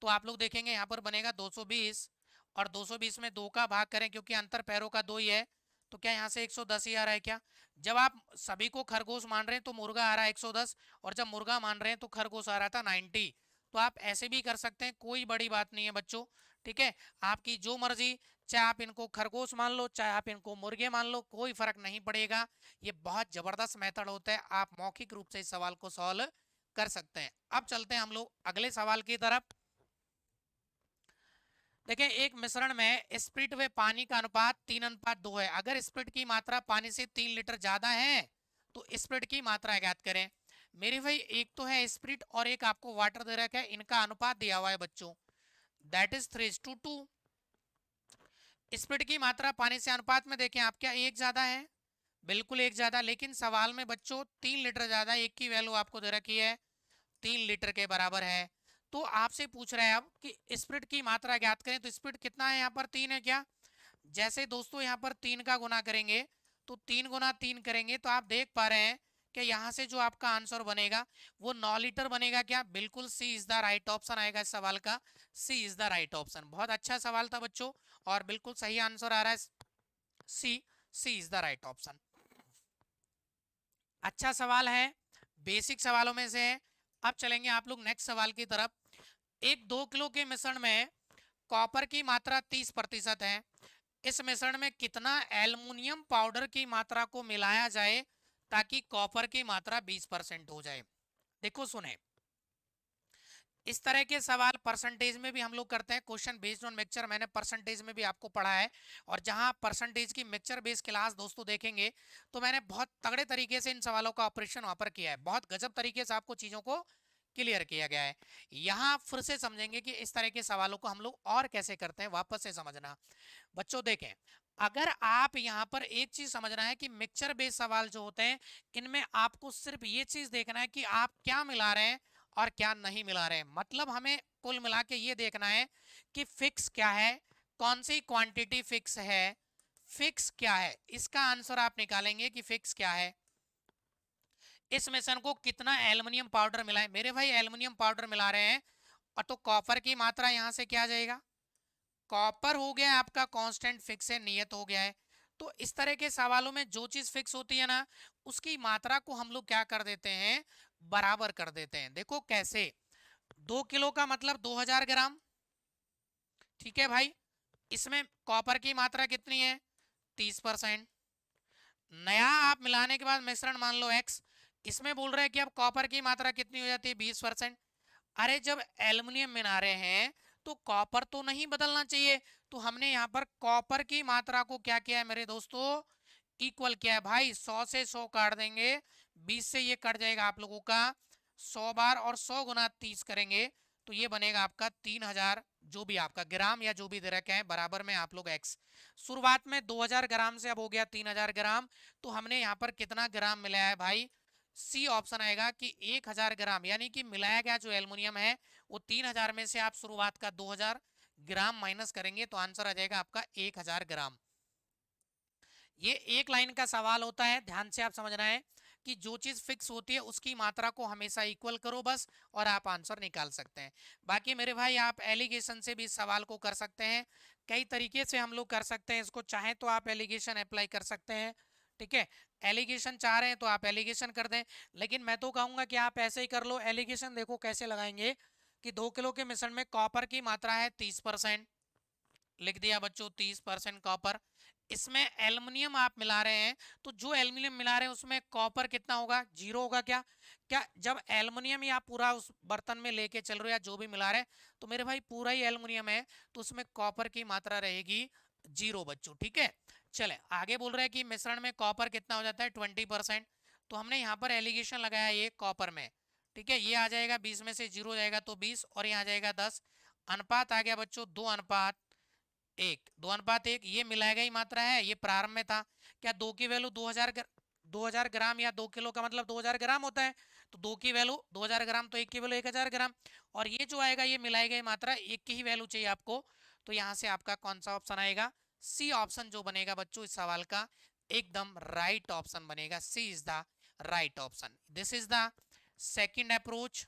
Speaker 1: तो आप लोग देखेंगे यहाँ पर बनेगा 220, और 220 में 2 का भाग करें क्योंकि अंतर पैरों का 2 ही है, तो क्या यहाँ से 110 ही आ रहा है क्या? जब आप सभी को खरगोश मान रहे हैं तो मुर्गा आ रहा है 110, और जब मुर्गा मान रहे हैं तो खरगोश आ रहा था 90। तो आप ऐसे भी कर सकते हैं, कोई बड़ी बात नहीं है बच्चों, ठीक है, आपकी जो मर्जी, चाहे आप इनको खरगोश मान लो, चाहे आप इनको मुर्गे मान लो, कोई फर्क नहीं पड़ेगा। ये बहुत जबरदस्त मेथड होता है, आप मौखिक रूप से इस सवाल को सॉल्व कर सकते हैं। अब चलते हैं हम लोग अगले सवाल की तरफ। देखिए, एक मिश्रण में स्प्रिट व पानी का अनुपात 3:2 है। अगर स्प्रिट की मात्रा पानी से 3 लीटर ज्यादा है तो स्प्रिट की मात्रा ज्ञात करें। मेरे भाई एक तो है स्प्रिट और एक आपको वाटर दे रखा है, इनका अनुपात दिया हुआ है बच्चों, दैट इज 3:2। स्प्रिट की मात्रा पानी से अनुपात में देखें आप, क्या एक ज्यादा है? बिल्कुल एक ज्यादा, लेकिन सवाल में बच्चों 3 लीटर ज्यादा, एक की वैल्यू आपको दे रखी है 3 लीटर के बराबर है। तो आपसे पूछ रहे हैं अब कि स्प्रिट की मात्रा ज्ञात करें, तो स्प्रिट कितना है यहाँ पर? 3 है क्या? जैसे दोस्तों यहाँ पर 3 का गुना करेंगे, तो 3 गुना 3 करेंगे, तो आप देख पा रहे हैं कि यहाँ से जो आपका आंसर बनेगा वो 9 लीटर बनेगा क्या? बिल्कुल सी इज द राइट ऑप्शन आएगा इस सवाल का, सी इज द राइट ऑप्शन। बहुत अच्छा सवाल था बच्चों, और बिल्कुल सही आंसर आ रहा है सी, सी इज द राइट ऑप्शन। अच्छा सवाल है, बेसिक सवालों में से है। अब चलेंगे आप लोग नेक्स्ट सवाल की तरफ। एक 2 किलो के मिश्रण में कॉपर की मात्रा 30% है। इस मिश्रण में कितना एल्युमिनियम पाउडर की मात्रा को मिलाया जाए ताकि कॉपर की मात्रा 20% हो जाए? देखो सुने, इस तरह के सवाल परसेंटेज में भी हम लोग करते हैं, क्वेश्चन बेस्ड ऑन मिक्सचर, मैंने परसेंटेज में भी आपको पढ़ा है। और जहां परसेंटेज की मिक्सचर बेस्ड क्लास दोस्तों देखेंगे तो मैंने बहुत तगड़े तरीके से इन सवालों का ऑपरेशन वहां पर किया है, बहुत गजब तरीके से आपको चीजों को क्लियर किया गया है। यहाँ फिर से समझेंगे कि इस तरह के सवालों को हम लोग और कैसे करते हैं, वापस से समझना बच्चों। देखें, अगर आप यहाँ पर एक चीज समझना है कि मिक्सचर बेस्ड सवाल जो होते हैं इनमें आपको सिर्फ ये चीज देखना है कि आप क्या मिला रहे हैं और क्या नहीं मिला रहे हैं। मतलब हमें कुल मिला के ये देखना है कि फिक्स क्या है, कौन सी क्वांटिटी फिक्स है, फिक्स क्या है, इसका आंसर आप निकालेंगे कि फिक्स क्या है। इस मिश्रण को कितना एल्युमिनियम पाउडर मिला है? मेरे भाई एल्युमिनियम पाउडर मिला रहे हैं, और तो कॉपर की मात्रा यहां से क्या आ जाएगा? कॉपर हो गया आपका कांस्टेंट, फिक्स है, नियत हो गया है। तो इस तरह के सवालों में जो चीज फिक्स होती है ना, उसकी मात्रा को हम लोग क्या कर देते हैं? बराबर कर देते हैं। देखो कैसे, 2 किलो का मतलब 2000 ग्राम, ठीक है भाई। इसमें कॉपर की मात्रा कितनी है? 30%। नया आप मिलाने के बाद मिश्रण मान लो एक्स, इसमें बोल रहे हैं कि अब कॉपर की मात्रा कितनी हो जाती है? 20%। अरे जब एल्युमिनियम मिला रहे हैं तो कॉपर तो नहीं बदलना चाहिए, तो हमने यहाँ पर कॉपर की मात्रा को क्या किया है मेरे दोस्तों? इक्वल किया है भाई। 100 से 100 काट देंगे, 20 से ये कट जाएगा आप लोगों का 100 बार, और 100 गुना 30 करेंगे तो ये बनेगा आपका 3000, जो भी आपका ग्राम या जो भी दे रखे हैं, बराबर में आप लोग एक्स। शुरुआत में 2000 ग्राम से अब हो गया 3000 ग्राम, तो हमने यहाँ पर कितना ग्राम मिलाया है भाई? सी ऑप्शन आएगा कि 1000 ग्राम, यानी कि मिलाया गया जो एल्युमिनियम है वो 3000 में से आप शुरुआत का 2000 ग्राम माइनस करेंगे तो आंसर आ जाएगा आपका 1000 ग्राम। ये एक लाइन का सवाल होता है, ध्यान से आप समझना है कि जो चीज फिक्स होती है उसकी मात्रा को हमेशा इक्वल करो बस, और आप आंसर निकाल सकते हैं। बाकी मेरे भाई आप एलिगेशन से भी इस सवाल को कर सकते हैं, कई तरीके से हम लोग कर सकते हैं इसको। चाहे तो आप एलिगेशन अप्लाई कर सकते हैं, ठीक है, एलिगेशन चाह रहे हैं तो आप एलिगेशन कर दें, लेकिन मैं तो कहूंगा कि आप ऐसे ही कर लो एलिगेशन। देखो कैसे लगाएंगे कि 2 किलो के मिश्रण में कॉपर की मात्रा है 30%, लिख दिया बच्चों 30% कॉपर। इसमें एल्युमिनियम आप मिला रहे हैं, तो जो एल्युमिनियम मिला रहे हैं उसमें कॉपर कितना होगा? 0 होगा क्या? क्या जब एल्युमिनियम ही आप पूरा उस बर्तन में लेके चल रहे हो या जो भी मिला रहे हैं, तो मेरे भाई पूरा ही एल्युमिनियम है, तो उसमें कॉपर की मात्रा रहेगी 0 बच्चों, ठीक है। चले आगे, बोल रहे हैं कि मिश्रण में कॉपर कितना हो जाता है? 20%। तो हमने यहाँ पर एलिगेशन लगाया ये कॉपर में, ठीक है, ये आ जाएगा 20 में से 0 जाएगा तो 20, और यहाँ आ जाएगा 10। अनुपात आ गया बच्चों 2:1, 2:1, ये मिलाएगा ही मात्रा है, ये प्रारंभ में था। क्या 2 की वैल्यू 2000 ग्राम या 2 किलो का मतलब 2000 ग्राम होता है, तो 2 की वैल्यू 2000 ग्राम, तो 1 की वैल्यू 1000 ग्राम, और ये जो आएगा ये मिलाई गई मात्रा, एक की ही वैल्यू चाहिए आपको, तो यहाँ से आपका कौन सा ऑप्शन आएगा? सी ऑप्शन जो बनेगा बच्चों इस सवाल का एकदम राइट ऑप्शन बनेगा, C is the right option. This is the second approach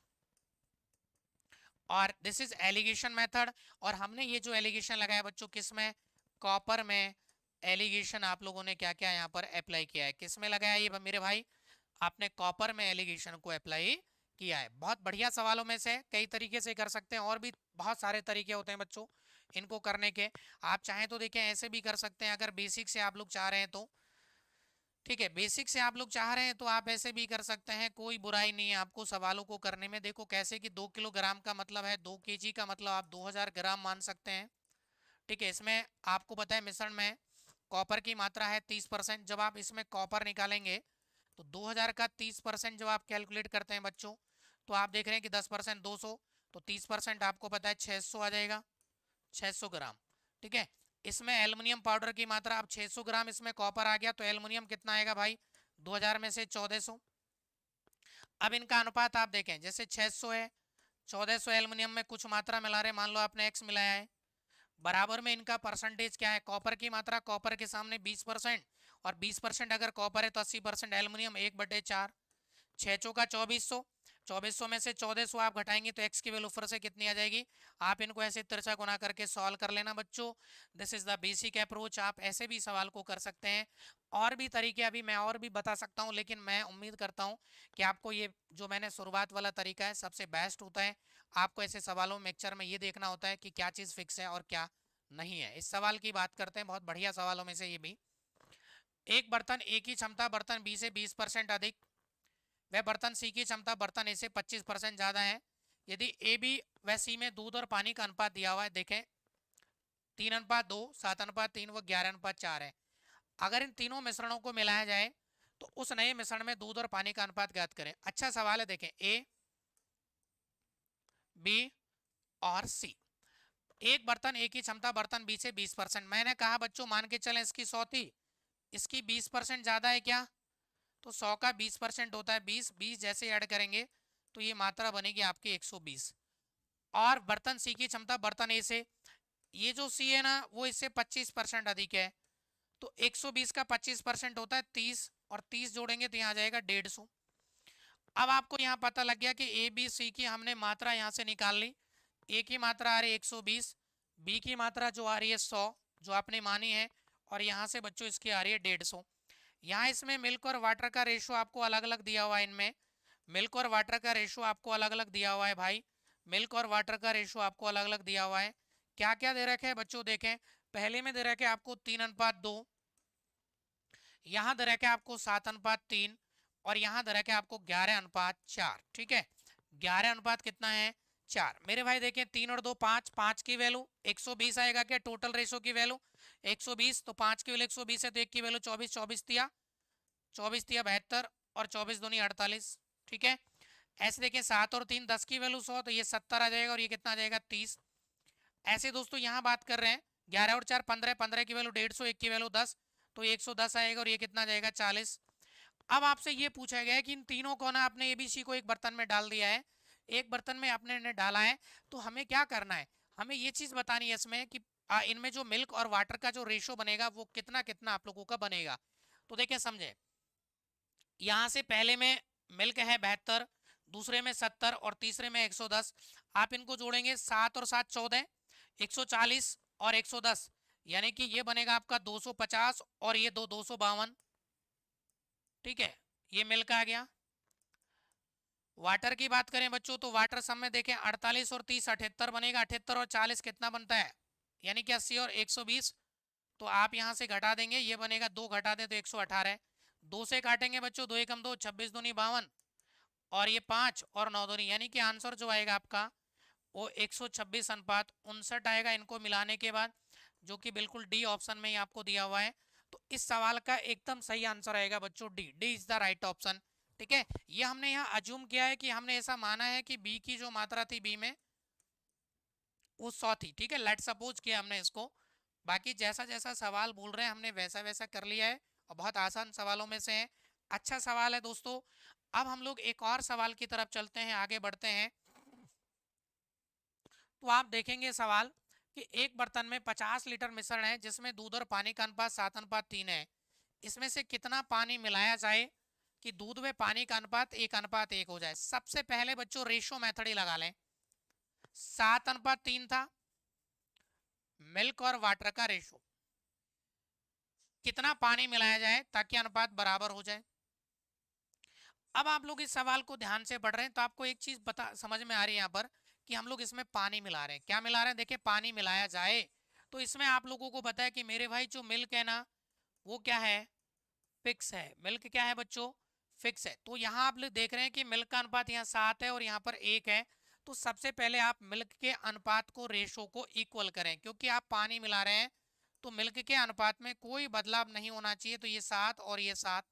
Speaker 1: और दिस इज एलिगेशन मेथड। और हमने ये जो एलिगेशन लगाया बच्चों किस में, कॉपर में एलिगेशन आप लोगों ने क्या क्या यहाँ पर अप्लाई किया है, किस में लगाया ये मेरे भाई, आपने कॉपर में एलिगेशन को अप्लाई किया है। बहुत बढ़िया सवालों में से, कई तरीके से कर सकते हैं और भी बहुत सारे तरीके होते हैं बच्चों इनको करने के। आप चाहें तो देखें ऐसे भी कर सकते हैं, अगर बेसिक से आप लोग चाह रहे हैं तो, ठीक है, बेसिक से आप लोग चाह रहे हैं तो आप ऐसे भी कर सकते हैं, कोई बुराई नहीं है आपको सवालों को करने में। देखो कैसे कि 2 किलोग्राम का मतलब है 2 केजी का मतलब आप 2000 ग्राम मान सकते हैं। ठीक है, इसमें आपको पता है मिश्रण में कॉपर की मात्रा है 30%। जब आप इसमें कॉपर निकालेंगे तो 2000 का 30% जब आप कैलकुलेट करते हैं बच्चों, तो आप देख रहे हैं कि 10% 200, तो 30% आपको पता है 600 आ जाएगा, 600 ग्राम। ठीक है, इसमें एल्युमिनियम पाउडर की मात्रा, अब 600 ग्राम इसमें कॉपर आ गया तो एल्युमिनियम कितना आएगा भाई, 2000 में से 1400। अब इनका अनुपात आप देखें, जैसे 600 है, 1400 एल्युमिनियम में कुछ मात्रा मिला रहे, मान लो आपने एक्स मिलाया है, बराबर में इनका परसेंटेज क्या है, कॉपर की मात्रा, कॉपर के सामने 20%, और 20% अगर कॉपर है तो 80% एल्युमिनियम, 1/4। 6 चौका 2400, 2400 में से 1400 आप घटाएंगे तो एक्स की वैल्यू फिर से कितनी आ जाएगी। आप इनको ऐसे तिरछा गुना करके सॉल्व कर लेना बच्चों। This is the basic approach. आप ऐसे भी सवाल को कर सकते हैं, और भी तरीके अभी मैं और भी बता सकता हूं, लेकिन मैं उम्मीद करता हूं कि आपको ये जो मैंने शुरुआत वाला तरीका है सबसे बेस्ट होता है। आपको ऐसे सवालों में मिक्सचर में ये देखना होता है कि क्या चीज़ फिक्स है और क्या नहीं है। इस सवाल की बात करते हैं, बहुत बढ़िया सवालों में से ये भी। एक बर्तन ए की क्षमता बर्तन बी से 20% अधिक, वह बर्तन सी की क्षमता बर्तन ए से 25% ज़्यादा है। यदि ए बी व सी में दूध और पानी का अनुपात दिया हुआ है, देखें 3:2, 7:3 व 11:4 है। अगर इन तीनों मिश्रणों को मिलाया जाए तो उस नए मिश्रण में दूध और पानी का अनुपात ज्ञात करें। अच्छा सवाल है, देखें ए बी और सी। एक बर्तन ए की क्षमता बर्तन बी से 20%, मैंने कहा बच्चों मान के चलें इसकी 100 थी, इसकी 20% ज़्यादा है क्या, तो 100 का 20% होता है 20, 20 जैसे ऐड करेंगे तो ये मात्रा बनेगी आपकी 120। और बर्तन सी की क्षमता बर्तन ए से, ये जो सी है ना वो इससे 25% अधिक है, तो 120 का 25% होता है 30, और 30 जोड़ेंगे तो यहाँ आ जाएगा 150। अब आपको यहाँ पता लग गया कि ए बी सी की हमने मात्रा यहाँ से निकाल ली। ए की मात्रा आ रही है 120, बी की मात्रा जो आ रही है 100 जो आपने मानी है, और यहाँ से बच्चों इसकी आ रही है 150। यहाँ इसमें मिल्क और वाटर का रेशो आपको अलग अलग दिया हुआ है, इनमें मिल्क और वाटर का रेशो आपको अलग अलग दिया हुआ है भाई, मिल्क और वाटर का रेशो आपको अलग अलग दिया हुआ है। क्या क्या दे रखे है बच्चों, देखें पहले में दे रखे आपको 3:2, यहाँ दे रखे आपको 7:3, और यहाँ दे रखे आपको 11:4। ठीक है, 11 अनुपात कितना है 4। मेरे भाई देखें 3 और 2 5, 5 की वैल्यू 120 आएगा क्या, टोटल रेशो की वैल्यू 120, तो 5 की वैल्यू 120 है तो 1 की वैल्यू 24, 24 दिया 72, और 24 दूनी 48। ठीक है, ऐसे देखें 7 और 3 10 की वैल्यू 100, तो ये 70 आ जाएगा, और ये कितना आ जाएगा 30। ऐसे दोस्तों यहाँ बात कर रहे हैं 11 और 4 15, 15 की वैल्यू 150, 1 की वैल्यू 10, तो 110 आएगा, और ये कितना आ जाएगा 40। अब आपसे ये पूछा गया है कि इन तीनों को ना आपने एबीसी को एक बर्तन में डाल दिया है, एक बर्तन में आपने इन्हें डाला है, तो हमें क्या करना है, हमें ये चीज बतानी है इसमें कि इनमें जो मिल्क और वाटर का जो रेशो बनेगा वो कितना कितना आप लोगों का बनेगा। तो देखिए समझे, यहाँ से पहले में मिल्क है 72, दूसरे में 70, और तीसरे में 110। आप इनको जोड़ेंगे 7 और 7 14, 140 और 110, यानी कि ये बनेगा आपका 250, और ये 252। ठीक है, ये मिल्क आ गया। वाटर की बात करें बच्चों तो वाटर सब में देखें 48 और 30 78 बनेगा, 78 और 40 कितना बनता है, यानी कि 80 और 120। तो आप यहां से घटा देंगे, ये बनेगा 2 घटा दें तो 118, 2 से काटेंगे बच्चों 2 एकम 2, 26 दूनी 52, और ये 5 और 9 दूनी, यानी कि आंसर जो आएगा आपका वो 126:59 आएगा इनको मिलाने के बाद, जो कि बिल्कुल डी ऑप्शन में ही आपको दिया हुआ है। तो इस सवाल का एकदम सही आंसर आएगा बच्चों D, D is the right option. ठीक है, ये हमने यहाँ अज्यूम किया है कि हमने ऐसा माना है कि बी की जो मात्रा थी बी में वो 100 थी। ठीक है, लेट सपोज किया हमने इसको, बाकी जैसा जैसा सवाल बोल रहे हैं हमने वैसा वैसा कर लिया है, और बहुत आसान सवालों में से है। अच्छा सवाल है दोस्तों। अब हम लोग एक और सवाल की तरफ चलते हैं, आगे बढ़ते हैं। तो आप देखेंगे सवाल कि एक बर्तन में 50 लीटर मिश्रण है जिसमें दूध और पानी का अनुपात 7:3 है, इसमें से कितना पानी मिलाया जाए कि दूध में पानी का अनुपात 1:1 हो जाए। सबसे पहले बच्चों रेशो मेथड ही लगा लें। 7:3 था मिल्क और वाटर का रेशो, कितना पानी मिलाया जाए ताकि अनुपात बराबर हो जाए। अब आप लोग इस सवाल को ध्यान से पढ़ रहे हैं तो आपको एक चीज बता समझ में आ रही है यहाँ पर कि हम लोग इसमें पानी मिला रहे हैं। क्या मिला रहे हैं? देखिए पानी मिलाया जाए तो इसमें आप लोगों को पता है कि मेरे भाई जो मिल्क है ना वो क्या है, फिक्स है। मिल्क क्या है बच्चों? फिक्स है। तो यहाँ आप लोग देख रहे हैं कि मिल्क का अनुपात यहाँ 7 है और यहाँ पर 1 है। तो सबसे पहले आप मिल्क के अनुपात को, रेशो को इक्वल करें, क्योंकि आप पानी मिला रहे हैं तो मिल्क के अनुपात में कोई बदलाव नहीं होना चाहिए। तो ये 7 और ये 7,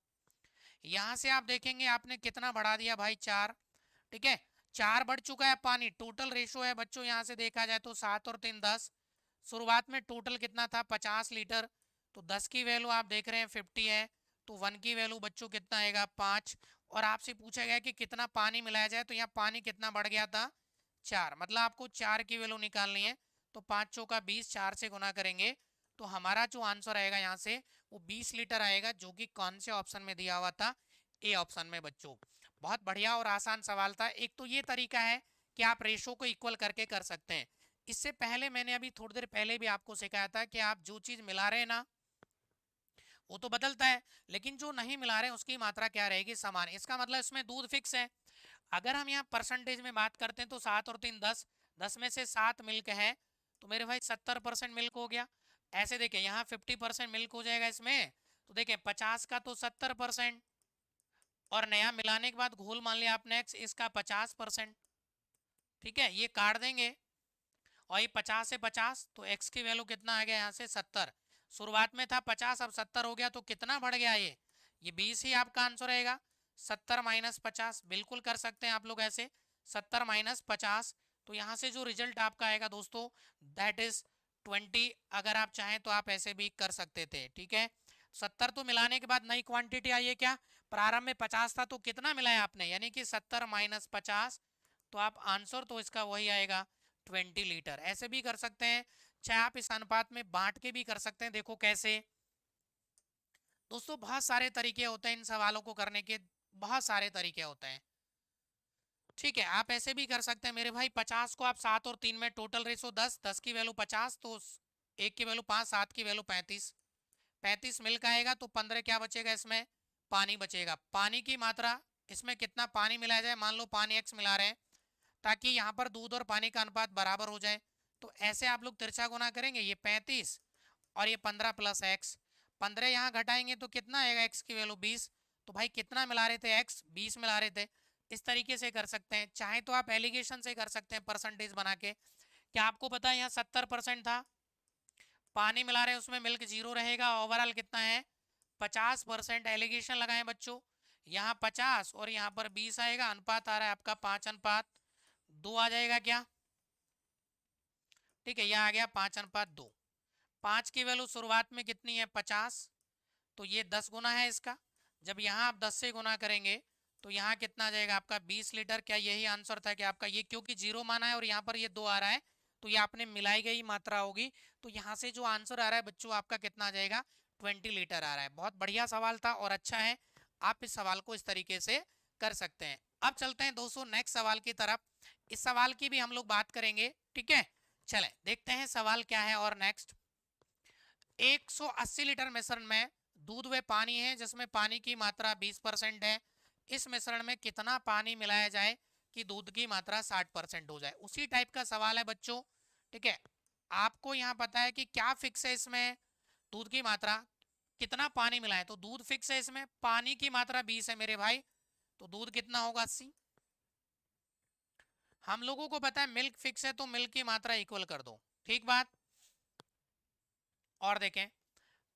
Speaker 1: यहाँ से आप देखेंगे आपने कितना बढ़ा दिया भाई, 4। ठीक है, 4 बढ़ चुका है पानी। टोटल रेशो है बच्चों यहाँ से देखा जाए तो 7 और 3 10। शुरुआत में टोटल कितना था? 50 लीटर। तो 10 की वैल्यू आप देख रहे हैं 50 है, तो 1 की वैल्यू बच्चों कितना आएगा? 5। और आपसे पूछा गया कि कितना पानी मिलाया जाए, तो यहाँ पानी कितना बढ़ गया था? 4। मतलब आपको 4 की वैल्यू निकालनी है। तो 5 चौका 20, 4 से गुना करेंगे तो हमारा जो आंसर आएगा यहाँ से वो 20 लीटर आएगा, जो कि कौन से ऑप्शन में दिया हुआ था? ए ऑप्शन में बच्चों। बहुत बढ़िया और आसान सवाल था। एक तो ये तरीका है कि आप रेशो को इक्वल करके कर सकते हैं। इससे पहले मैंने अभी थोड़ी देर पहले भी आपको सिखाया था कि आप जो चीज मिला रहे हैं ना वो तो बदलता है, लेकिन जो नहीं मिला रहे हैं उसकी मात्रा क्या रहेगी? समान। इसका मतलब इसमें दूध फिक्स है। अगर हम यहाँ परसेंटेज में बात करते हैं तो 7 और 3 10, 10 में से 7 मिल्क है तो मेरे भाई 70% मिल्क हो गया। ऐसे देखें यहाँ 50% मिल्क हो जाएगा इसमें, तो देखें 50 का तो 70%, और नया मिलाने के बाद घोल मान लिया आपने एक्स, इसका 50%। ठीक है, ये काट देंगे और ये 50 से 50, तो एक्स की वैल्यू कितना आ गया यहाँ से? 70। शुरुआत में था 50, अब 70 हो गया, तो कितना बढ़ गया ये 20 ही आपका आंसर रहेगा। 70 माइनस 50 बिल्कुल कर सकते हैं आप लोग ऐसे, 70 माइनस 50। तो यहाँ से जो रिजल्ट आपका आएगा दोस्तों दैट इज 20। अगर आप चाहें तो आप ऐसे भी कर सकते थे। ठीक है, 70 तो मिलाने के बाद नई क्वांटिटी आई है क्या? प्रारंभ में 50 था तो कितना मिलाया आपने, यानी कि 70 माइनस 50, तो आप आंसर तो इसका वही आएगा 20 लीटर। ऐसे भी कर सकते हैं, चाहे आप इस अनुपात में बांट के भी कर सकते हैं। देखो कैसे दोस्तों, बहुत सारे तरीके होते हैं इन सवालों को करने के, बहुत सारे तरीके होते हैं। ठीक है, आप ऐसे भी कर सकते हैं मेरे भाई। 50 को आप 7 और 3 में, टोटल रेशो 10, 10 की वैल्यू 50, तो 1 की वैल्यू 5, 7 की वैल्यू 35। 35 मिल्क आएगा तो 15 क्या बचेगा इसमें? पानी बचेगा। पानी की मात्रा, इसमें कितना पानी मिलाया जाए? मान लो पानी x मिला रहे हैं ताकि यहाँ पर दूध और पानी का अनुपात बराबर हो जाए। तो ऐसे आप लोग तिरछा गुना करेंगे, ये 35 और ये 15 प्लस एक्स। 15 यहाँ घटाएंगे तो कितना आएगा? x की वैल्यू 20। तो भाई कितना मिला रहे थे? x 20 मिला रहे थे। इस तरीके से कर सकते हैं, चाहे तो आप एलिगेशन से कर सकते हैं परसेंटेज बना के। क्या आपको पता है यहाँ 70% था, पानी मिला रहे हैं उसमें मिल्क 0 रहेगा, ओवरऑल कितना है? 50%। एलिगेशन लगाएं बच्चों, यहाँ 50 और यहाँ पर 20 आएगा, अनुपात आ रहा है आपका 5:2 आ जाएगा क्या? ठीक है, यह आ गया 5:2। 5 की वैल्यू शुरुआत में कितनी है? 50, तो ये 10 गुना है इसका। जब यहाँ आप 10 से गुना करेंगे तो यहाँ कितना आ जाएगा आपका? 20 लीटर। क्या यही आंसर था कि आपका? ये क्योंकि 0 माना है और यहाँ पर ये 2 आ रहा है तो ये आपने मिलाई गई मात्रा होगी। तो यहाँ से जो आंसर आ रहा है बच्चों आपका कितना आ जाएगा? 20 लीटर आ रहा है। बहुत बढ़िया सवाल था और अच्छा है, आप इस सवाल को इस तरीके से कर सकते हैं। अब चलते हैं दोस्तों नेक्स्ट सवाल की तरफ। इस सवाल की भी हम लोग बात करेंगे। ठीक है, चले देखते हैं सवाल क्या है। और नेक्स्ट, 180 लीटर मिश्रण में दूध व पानी है जिसमें पानी की मात्रा 20% है। इस मिश्रण में कितना पानी मिलाया जाए कि दूध की मात्रा 60% हो जाए? उसी टाइप का सवाल है बच्चों। ठीक है, आपको यहाँ पता है कि क्या फिक्स है इसमें? दूध की मात्रा, कितना पानी मिलाए? तो दूध फिक्स है इसमें, पानी की मात्रा 20 है मेरे भाई, तो दूध कितना होगा? 80। हम लोगों को पता है मिल्क फिक्स है तो मिल्क की मात्रा इक्वल कर दो। ठीक बात। और देखें,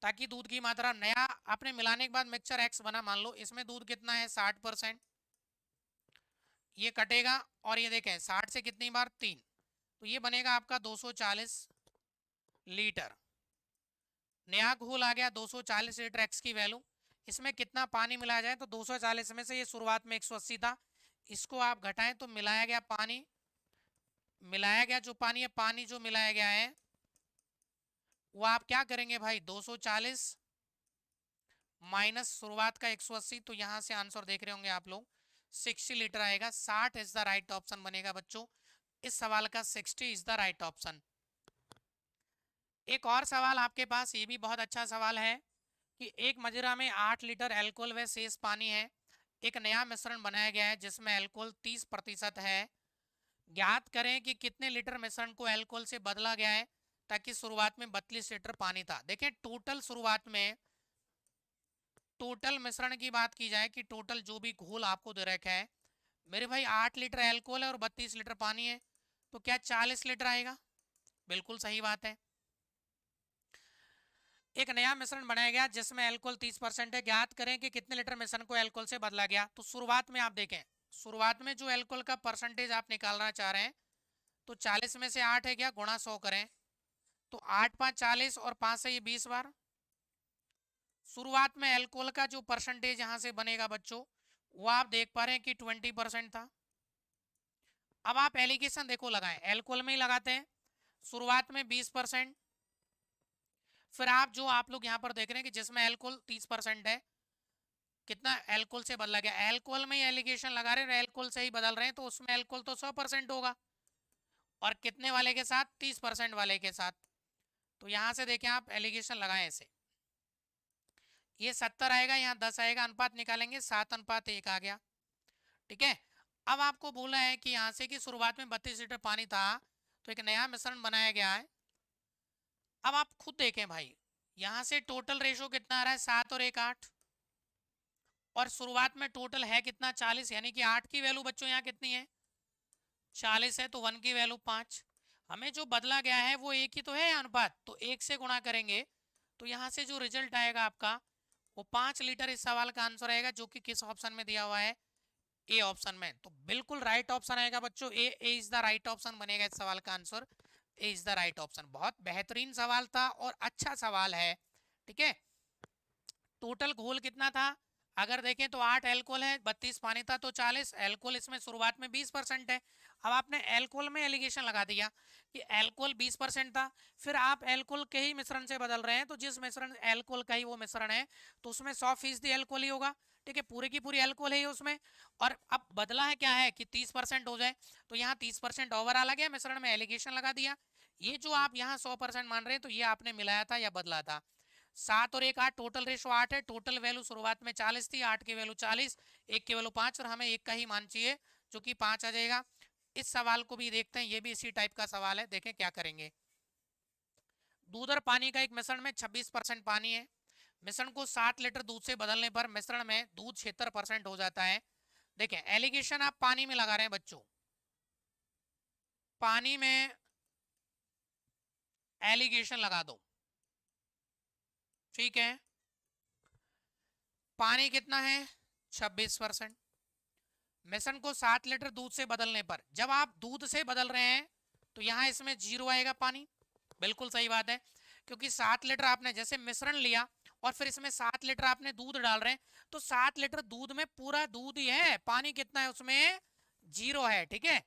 Speaker 1: ताकि दूध की मात्रा, नया आपने मिलाने के बाद मिक्सचर एक्स बना, मान लो इसमें दूध कितना है? 60%। ये कटेगा और ये देखें 60 से कितनी बार? 3, तो ये बनेगा आपका 240 लीटर। नया घोल आ गया 240 लीटर, एक्स की वैल्यू। इसमें कितना पानी मिलाया जाए? तो 240 में से ये शुरुआत में 180 था, इसको आप घटाएं तो मिलाया गया पानी, मिलाया गया जो पानी है, पानी जो मिलाया गया है वो आप क्या करेंगे भाई? 240 माइनस शुरुआत का 180, तो यहाँ से आंसर देख रहे होंगे आप लोग 60 लीटर आएगा। 60 इज द राइट ऑप्शन बनेगा बच्चों। इस सवाल का 60 इज द राइट ऑप्शन। एक और सवाल आपके पास, ये भी बहुत अच्छा सवाल है कि एक मदिरा में 8 लीटर अल्कोहल व शेष पानी है। एक नया मिश्रण बनाया गया है जिसमें अल्कोहल 30% है। ज्ञात करें कि कितने लीटर मिश्रण को अल्कोहल से बदला गया है ताकि शुरुआत में 32 लीटर पानी था। देखें टोटल शुरुआत में टोटल मिश्रण की बात की जाए कि टोटल जो भी घोल आपको दे रखा है मेरे भाई, 8 लीटर अल्कोहल है और 32 लीटर पानी है, तो क्या 40 लीटर आएगा? बिल्कुल सही बात है। एक नया मिश्रण बनाया गया जिसमें अल्कोहल 30% है। ज्ञात करें कि कितने लीटर मिश्रण को अल्कोहल से बदला गया। तो शुरुआत में आप देखें, शुरुआत में जो अल्कोहल का परसेंटेज आप निकालना चाह रहे हैं, तो 40 में से 8 है क्या, गुणा 100 करें तो 8 5 40 और 5 से ये 20 बार। शुरुआत में अल्कोहल का जो परसेंटेज यहां से बनेगा बच्चों, वो आप देख पा रहे हैं कि 20% था। अब आप एलिगेशन देखो लगाएं, अल्कोहल में ही लगाते हैं। शुरुआत में 20%, फिर आप लोग यहाँ पर देख रहे हैं कि जिसमें अल्कोहल 30% है, कितना अल्कोहल से बदला गया। अल्कोहल में ही एलिगेशन लगा रहे हैं, अल्कोहल से ही बदल रहे हैं, तो उसमें अल्कोहल तो 100% होगा। और कितने वाले के साथ, 30% वाले के साथ। तो यहां से देखें आप एलिगेशन लगाएं ऐसे, ये 70 आएगा, यहाँ 10 आएगा, अनुपात निकालेंगे 7:1 आ गया। ठीक है। अब आपको बोला है कि यहाँ से कि शुरुआत में 32 लीटर पानी था, तो एक नया मिश्रण बनाया गया है। अब आप खुद देखें भाई, यहां से टोटल रेशो कितना आ रहा है, 7 और 1 8, और शुरुआत में टोटल है कितना, 40, यानी कि 8 की वैल्यू बच्चों यहाँ कितनी है, 40 है, तो 1 की वैल्यू 5। हमें जो बदला गया है वो एक ही तो है अनुपात, तो 1 से गुणा करेंगे तो यहाँ से जो रिजल्ट आएगा आपका वो 5 लीटर इस सवाल का आंसर आएगा, जो कि किस ऑप्शन में दिया हुआ है, ए ऑप्शन में। तो बिल्कुल राइट ऑप्शन आएगा बच्चों, ए इज द राइट ऑप्शन बनेगा इस सवाल का answer. A is the right option. बहुत बेहतरीन सवाल था और अच्छा सवाल है। ठीक है। टोटल घोल कितना था, अगर देखें तो 8 अल्कोहल है, 32 पानी था, तो 40 अल्कोहल, इसमें शुरुआत में 20% है। अब आपने अल्कोहल में एलिगेशन लगा दिया कि अल्कोहल 20% था, फिर आप अल्कोहल के ही मिश्रण से बदल रहे हैं, तो जिस मिश्रण अल्कोहल का ही वो मिश्रण है तो उसमें 100% अल्कोहल ही होगा। ठीक है, पूरी की पूरी अल्कोहल है उसमें। और अब बदला है क्या है कि 30% हो जाए, तो यहाँ 30% ओवरऑल आ गया, मिश्रण में एलिगेशन लगा दिया। ये जो आप यहाँ 100% मान रहे हैं, तो ये आपने मिलाया था या बदला था। 7 और 1 8, टोटल रेशो 8 है। टोटल वैल्यू शुरुआत में 40 थी, 8 की वैल्यू 40, 1 की वैल्यू 5, और हमें 1 का ही मान चाहिए जो कि 5 आ जाएगा। इस सवाल को भी देखते हैं, ये भी इसी टाइप का सवाल है, देखें क्या करेंगे। दूध और पानी का एक मिश्रण में 26% पानी है। मिश्रण को 7 लीटर दूध से बदलने पर मिश्रण में दूध 76% हो जाता है। देखें एलिगेशन आप पानी में लगा रहे हैं बच्चों, पानी में एलिगेशन लगा दो। ठीक है, पानी कितना है, 26%। मिश्रण को 7 लीटर दूध से बदलने पर, जब आप दूध से बदल रहे हैं तो यहां इसमें 0 आएगा पानी। बिल्कुल सही बात है, क्योंकि 7 लीटर आपने जैसे मिश्रण लिया और फिर इसमें 7 लीटर आपने दूध डाल रहे हैं, तो 7 लीटर दूध में पूरा दूध ही है, पानी कितना है उसमें, 0 है। ठीक है,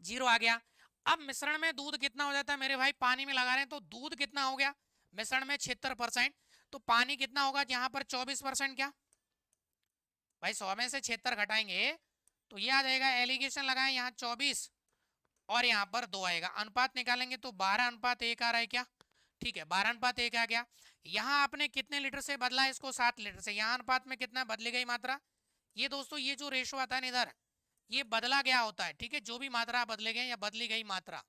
Speaker 1: 0 आ गया। अब मिश्रण में दूध कितना हो जाता है मेरे भाई, पानी में लगा रहे हैं तो दूध कितना हो गया, मिश्रण में 76%, तो पानी कितना होगा यहाँ पर 24%। क्या भाई, 100 में से 76 घटाएंगे तो ये आ जाएगा, एलिगेशन लगाए यहाँ 24 और यहाँ पर 2 आएगा, अनुपात निकालेंगे तो 12:1 आ रहा है क्या। ठीक है, 12:1 आ गया। यहाँ आपने कितने लीटर से बदला है इसको, 7 लीटर से, यहाँ अनुपात में कितना बदली गई मात्रा। ये दोस्तों ये जो रेशो आता है ना इधर, ये बदला गया होता है। ठीक है, जो भी मात्रा बदले गए या बदली गई मात्रा,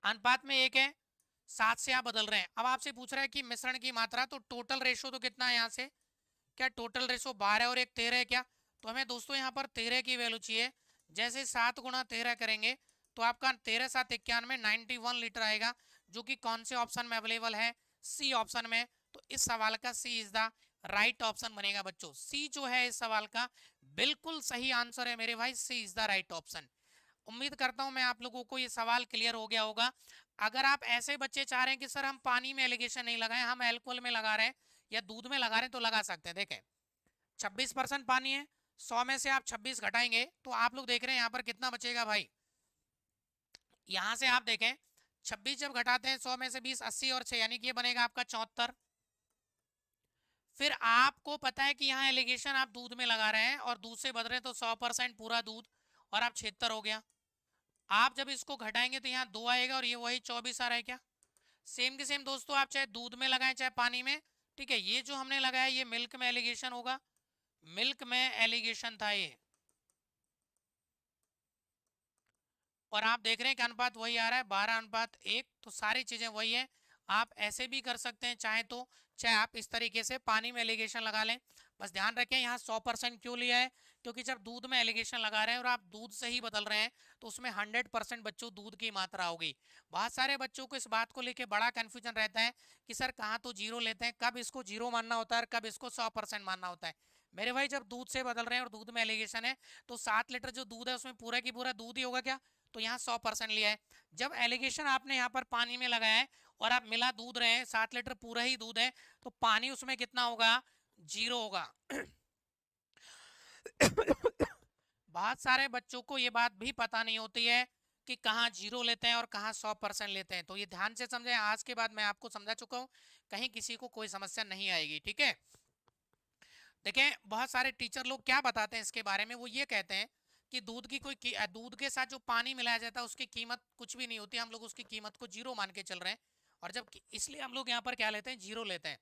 Speaker 1: अनुपात में 1 है, 7 से आप बदल रहे हैं। अब आपसे पूछ रहा है कि मिश्रण की मात्रा, तो टोटल रेशो तो कितना है यहाँ से, क्या टोटल रेशो 12 और 1 13 है क्या, तो हमें दोस्तों यहाँ पर 13 की वैल्यू चाहिए। जैसे 7 गुणा 13 करेंगे तो आपका 13 7 91 91 लीटर आएगा, जो कि कौन से ऑप्शन में अवेलेबल है, सी ऑप्शन में। तो इस सवाल का सी इज द राइट ऑप्शन बनेगा बच्चों। सी जो है इस सवाल का बिल्कुल सही आंसर है मेरे भाई, सी इज द राइट ऑप्शन। उम्मीद करता हूं मैं आप लोगों को ये सवाल क्लियर हो गया होगा। अगर आप ऐसे बच्चे चाह रहे हैं कि सर हम पानी में एलिगेशन नहीं लगाएं, हम अल्कोहल में लगा रहे हैं या दूध में लगा रहे हैं, तो लगा सकते हैं। देखें 26% पानी है, 100 में से आप 26 घटाएंगे तो आप लोग देख रहे हैं यहाँ पर कितना बचेगा भाई। यहां से आप देखें 26 जब घटाते हैं 100 में से 20, 80 और 6, यानी कि ये बनेगा आपका 74। फिर आपको पता है कि यहाँ एलिगेशन आप दूध में लगा रहे हैं और दूध से बदल रहे हैं, तो 100% पूरा दूध और आप 76 हो गया। आप जब इसको घटाएंगे तो यहाँ 2 आएगा और ये वही 24 आ रहा है क्या। सेम के सेम दोस्तों आप चाहे दूध में लगाएं चाहे पानी में, ठीक है। ये जो हमने लगाया ये मिल्क में एलिगेशन होगा, मिल्क में एलिगेशन था ये, और आप देख रहे हैं कि अनुपात वही आ रहा है 12:1, तो सारी चीजें वही है। आप ऐसे भी कर सकते हैं चाहे तो, चाहे आप इस तरीके से पानी में एलिगेशन लगा लें। बस ध्यान रखें यहाँ 100% क्यों लिया है, क्योंकि जब दूध में एलिगेशन लगा रहे हैं और आप दूध से ही बदल रहे हैं तो उसमें 100% बच्चों दूध की मात्रा होगी। बहुत सारे बच्चों को इस बात को लेकर बड़ा कंफ्यूजन रहता है कि सर कहाँ तो जीरो लेते हैं, कब इसको जीरो मानना होता है और कब इसको 100% मानना होता है। मेरे भाई जब दूध से बदल रहे हैं और दूध में एलिगेशन है तो 7 लीटर जो दूध है उसमें पूरा की पूरा दूध ही होगा क्या, तो यहाँ 100% लिया है। जब एलिगेशन आपने यहाँ पर पानी में लगाया है और आप मिला दूध रहे हैं, 7 लीटर पूरा ही दूध है, तो पानी उसमें कितना होगा, 0 होगा। बहुत सारे बच्चों को ये बात भी पता नहीं होती है कि कहाँ 0 लेते हैं और कहाँ 100% लेते हैं, तो ये ध्यान से समझें। आज के बाद मैं आपको समझा चुका हूँ, कहीं किसी को कोई समस्या नहीं आएगी, ठीक है। देखें बहुत सारे टीचर लोग क्या बताते हैं इसके बारे में, वो ये कहते हैं कि दूध की दूध के साथ जो पानी मिलाया जाता है उसकी कीमत कुछ भी नहीं होती, हम लोग उसकी कीमत को 0 मान के चल रहे हैं, और जब इसलिए हम लोग यहाँ पर क्या लेते हैं, 0 लेते हैं।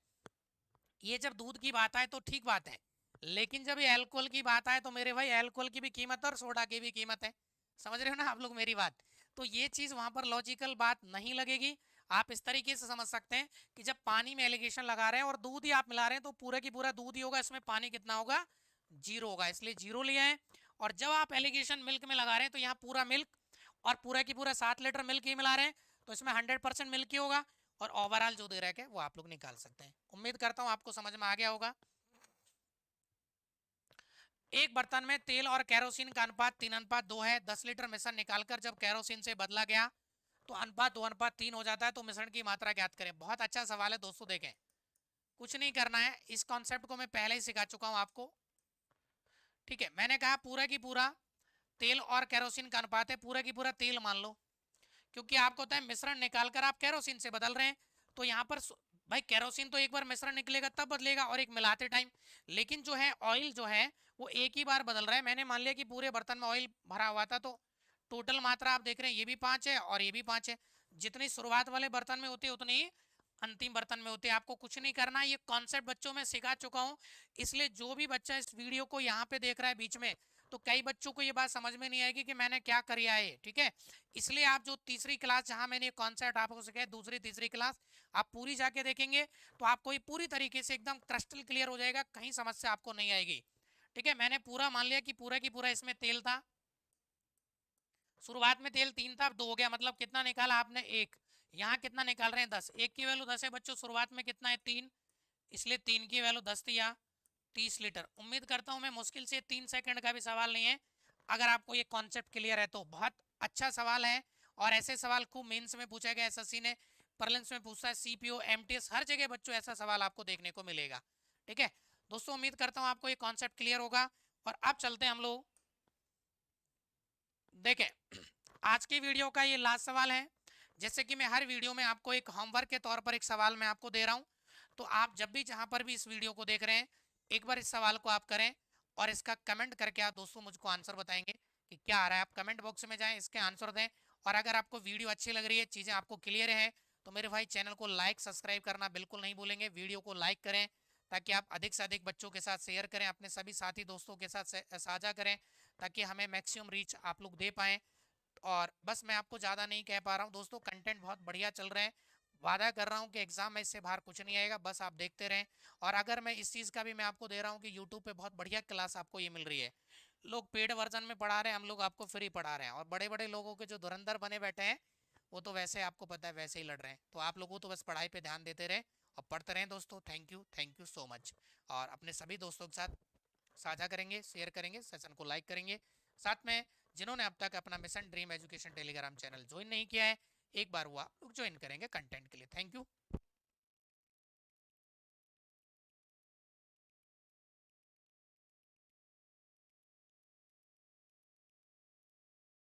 Speaker 1: ये जब दूध की बात आए तो ठीक बात है, लेकिन जब ये अल्कोहल की बात आए तो मेरे भाई अल्कोहल की भी कीमत और सोडा की भी कीमत है। समझ रहे हो ना आप लोग मेरी बात, तो ये चीज वहां पर लॉजिकल बात नहीं लगेगी। आप इस तरीके से समझ सकते हैं कि जब पानी में एलिगेशन लगा रहे हैं और दूध ही आप मिला रहे हैं तो पूरा की पूरा दूध ही होगा, इसमें पानी कितना होगा, 0 होगा, इसलिए 0 लिया है। और जब आप एलिगेशन मिल्क में लगा रहे हैं तो यहाँ पूरा मिल्क और पूरा की पूरा 7 लीटर मिल्क ही मिला रहे हैं, तो इसमें 100% मिल्क ही होगा, और ओवरऑल जो दे रहा है वो आप लोग निकाल सकते हैं। उम्मीद करता हूँ आपको समझ में आ गया होगा। एक बर्तन में तेल और केरोसिन का अनुपात 3:2 है। 10 लीटर मिश्रण निकालकर जब केरोसिन से बदला गया तो अनुपात 2:3 हो जाता है, तो मिश्रण की मात्रा ज्ञात करें। बहुत अच्छा सवाल है दोस्तों, देखें कुछ नहीं करना है, इस कॉन्सेप्ट को मैं पहले ही सिखा चुका हूं आपको, ठीक है। मैंने कहा पूरा की पूरा तेल और केरोसिन का अनुपात है, पूरा की पूरा तेल मान लो, क्योंकि आपको होता है मिश्रण निकालकर आप केरोसिन से बदल रहे हैं, तो यहाँ पर भाई केरोसिन तो एक बार मिश्रण निकलेगा तब बदलेगा और एक मिलाते टाइम, लेकिन जो है ऑयल जो है वो एक ही बार बदल रहा है। मैंने मान लिया कि पूरे बर्तन में ऑयल भरा हुआ था, तो टोटल मात्रा आप देख रहे हैं ये भी 5 है और ये भी 5 है। जितनी शुरुआत वाले बर्तन में होती है उतनी ही अंतिम बर्तन में होती है। आपको कुछ नहीं करना है, ये कॉन्सेप्ट बच्चों में सिखा चुका हूँ, इसलिए जो भी बच्चा इस वीडियो को यहाँ पे देख रहा है बीच में, तो कई बच्चों को ये बात समझ में नहीं आएगी कि मैंने क्या करिया है, ठीक है। इसलिए आप जो तीसरी क्लास जहां मैंने कॉन्सेप्ट आपको सिखाया, दूसरी तीसरी क्लास आप पूरी जाके देखेंगे तो आपको ये पूरी तरीके से एकदम क्रिस्टल क्लियर हो जाएगा, कहीं समस्या आपको नहीं आएगी, ठीक है। मैंने पूरा मान लिया कि पूरा की पूरा इसमें तेल था, शुरुआत में तेल 3 था, अब 2 हो गया, मतलब कितना निकाला आपने, 1। यहाँ कितना निकाल रहे हैं, 10। 1 की वैल्यू 10 है बच्चों, शुरुआत में कितना है, 3, इसलिए 3 की वैल्यू 10 थी, या 30 लीटर। उम्मीद करता हूँ मैं मुश्किल से 3 सेकंड का भी सवाल नहीं है। अगर आपको ये कॉन्सेप्ट क्लियर है तो बहुत अच्छा सवाल है, और ऐसे सवाल खूब मेंस में पूछा गया, एसएससी ने प्रीलिम्स में पूछता है, सीपीओ एमटीएस हर जगह बच्चों ऐसा सवाल आपको देखने को मिलेगा, ठीक है। दोस्तों उम्मीद करता हूँ आपको ये कॉन्सेप्ट क्लियर होगा, और अब चलते हैं हम लोग, देखें आज की वीडियो का ये लास्ट सवाल है। जैसे कि मैं हर वीडियो में आपको एक होमवर्क के तौर पर एक सवाल मैं आपको दे रहा हूं, तो आप जब भी जहां पर भी इस वीडियो को देख रहे हैं एक बार इस सवाल को आप करें और इसका कमेंट करके आप दोस्तों मुझको आंसर बताएंगे कि क्या आ रहा है। आप कमेंट बॉक्स में जाएं, इसके आंसर दें, और अगर आपको वीडियो अच्छी लग रही है, चीज़ें आपको क्लियर है, तो मेरे भाई चैनल को लाइक सब्सक्राइब करना बिल्कुल नहीं भूलेंगे। वीडियो को लाइक करें ताकि आप अधिक से अधिक बच्चों के साथ शेयर करें, अपने सभी साथी दोस्तों के साथ साझा करें, ताकि हमें मैक्सिमम रीच आप लोग दे पाएँ। और बस मैं आपको ज़्यादा नहीं कह पा रहा हूँ दोस्तों, कंटेंट बहुत बढ़िया चल रहे हैं, वादा कर रहा हूँ कि एग्जाम में इससे बाहर कुछ नहीं आएगा, बस आप देखते रहें। और अगर मैं इस चीज़ का भी मैं आपको दे रहा हूँ कि यूट्यूब पे बहुत बढ़िया क्लास आपको ये मिल रही है, लोग पेड वर्जन में पढ़ा रहे हैं, हम लोग आपको फ्री पढ़ा रहे हैं, और बड़े बड़े लोगों के जो धुरंधर बने बैठे हैं वो तो वैसे आपको पता है वैसे ही लड़ रहे हैं, तो आप लोगों तो बस पढ़ाई पे ध्यान देते रहे और पढ़ते रहें दोस्तों। थैंक यू सो मच, और अपने सभी दोस्तों के साथ साझा करेंगे, शेयर करेंगे, सेशन को लाइक करेंगे। साथ में जिन्होंने अब तक अपना mission dream education Telegram channel join नहीं किया है, एक बार वो आप लोग ज्वाइन करेंगे कंटेंट के लिए। Thank you.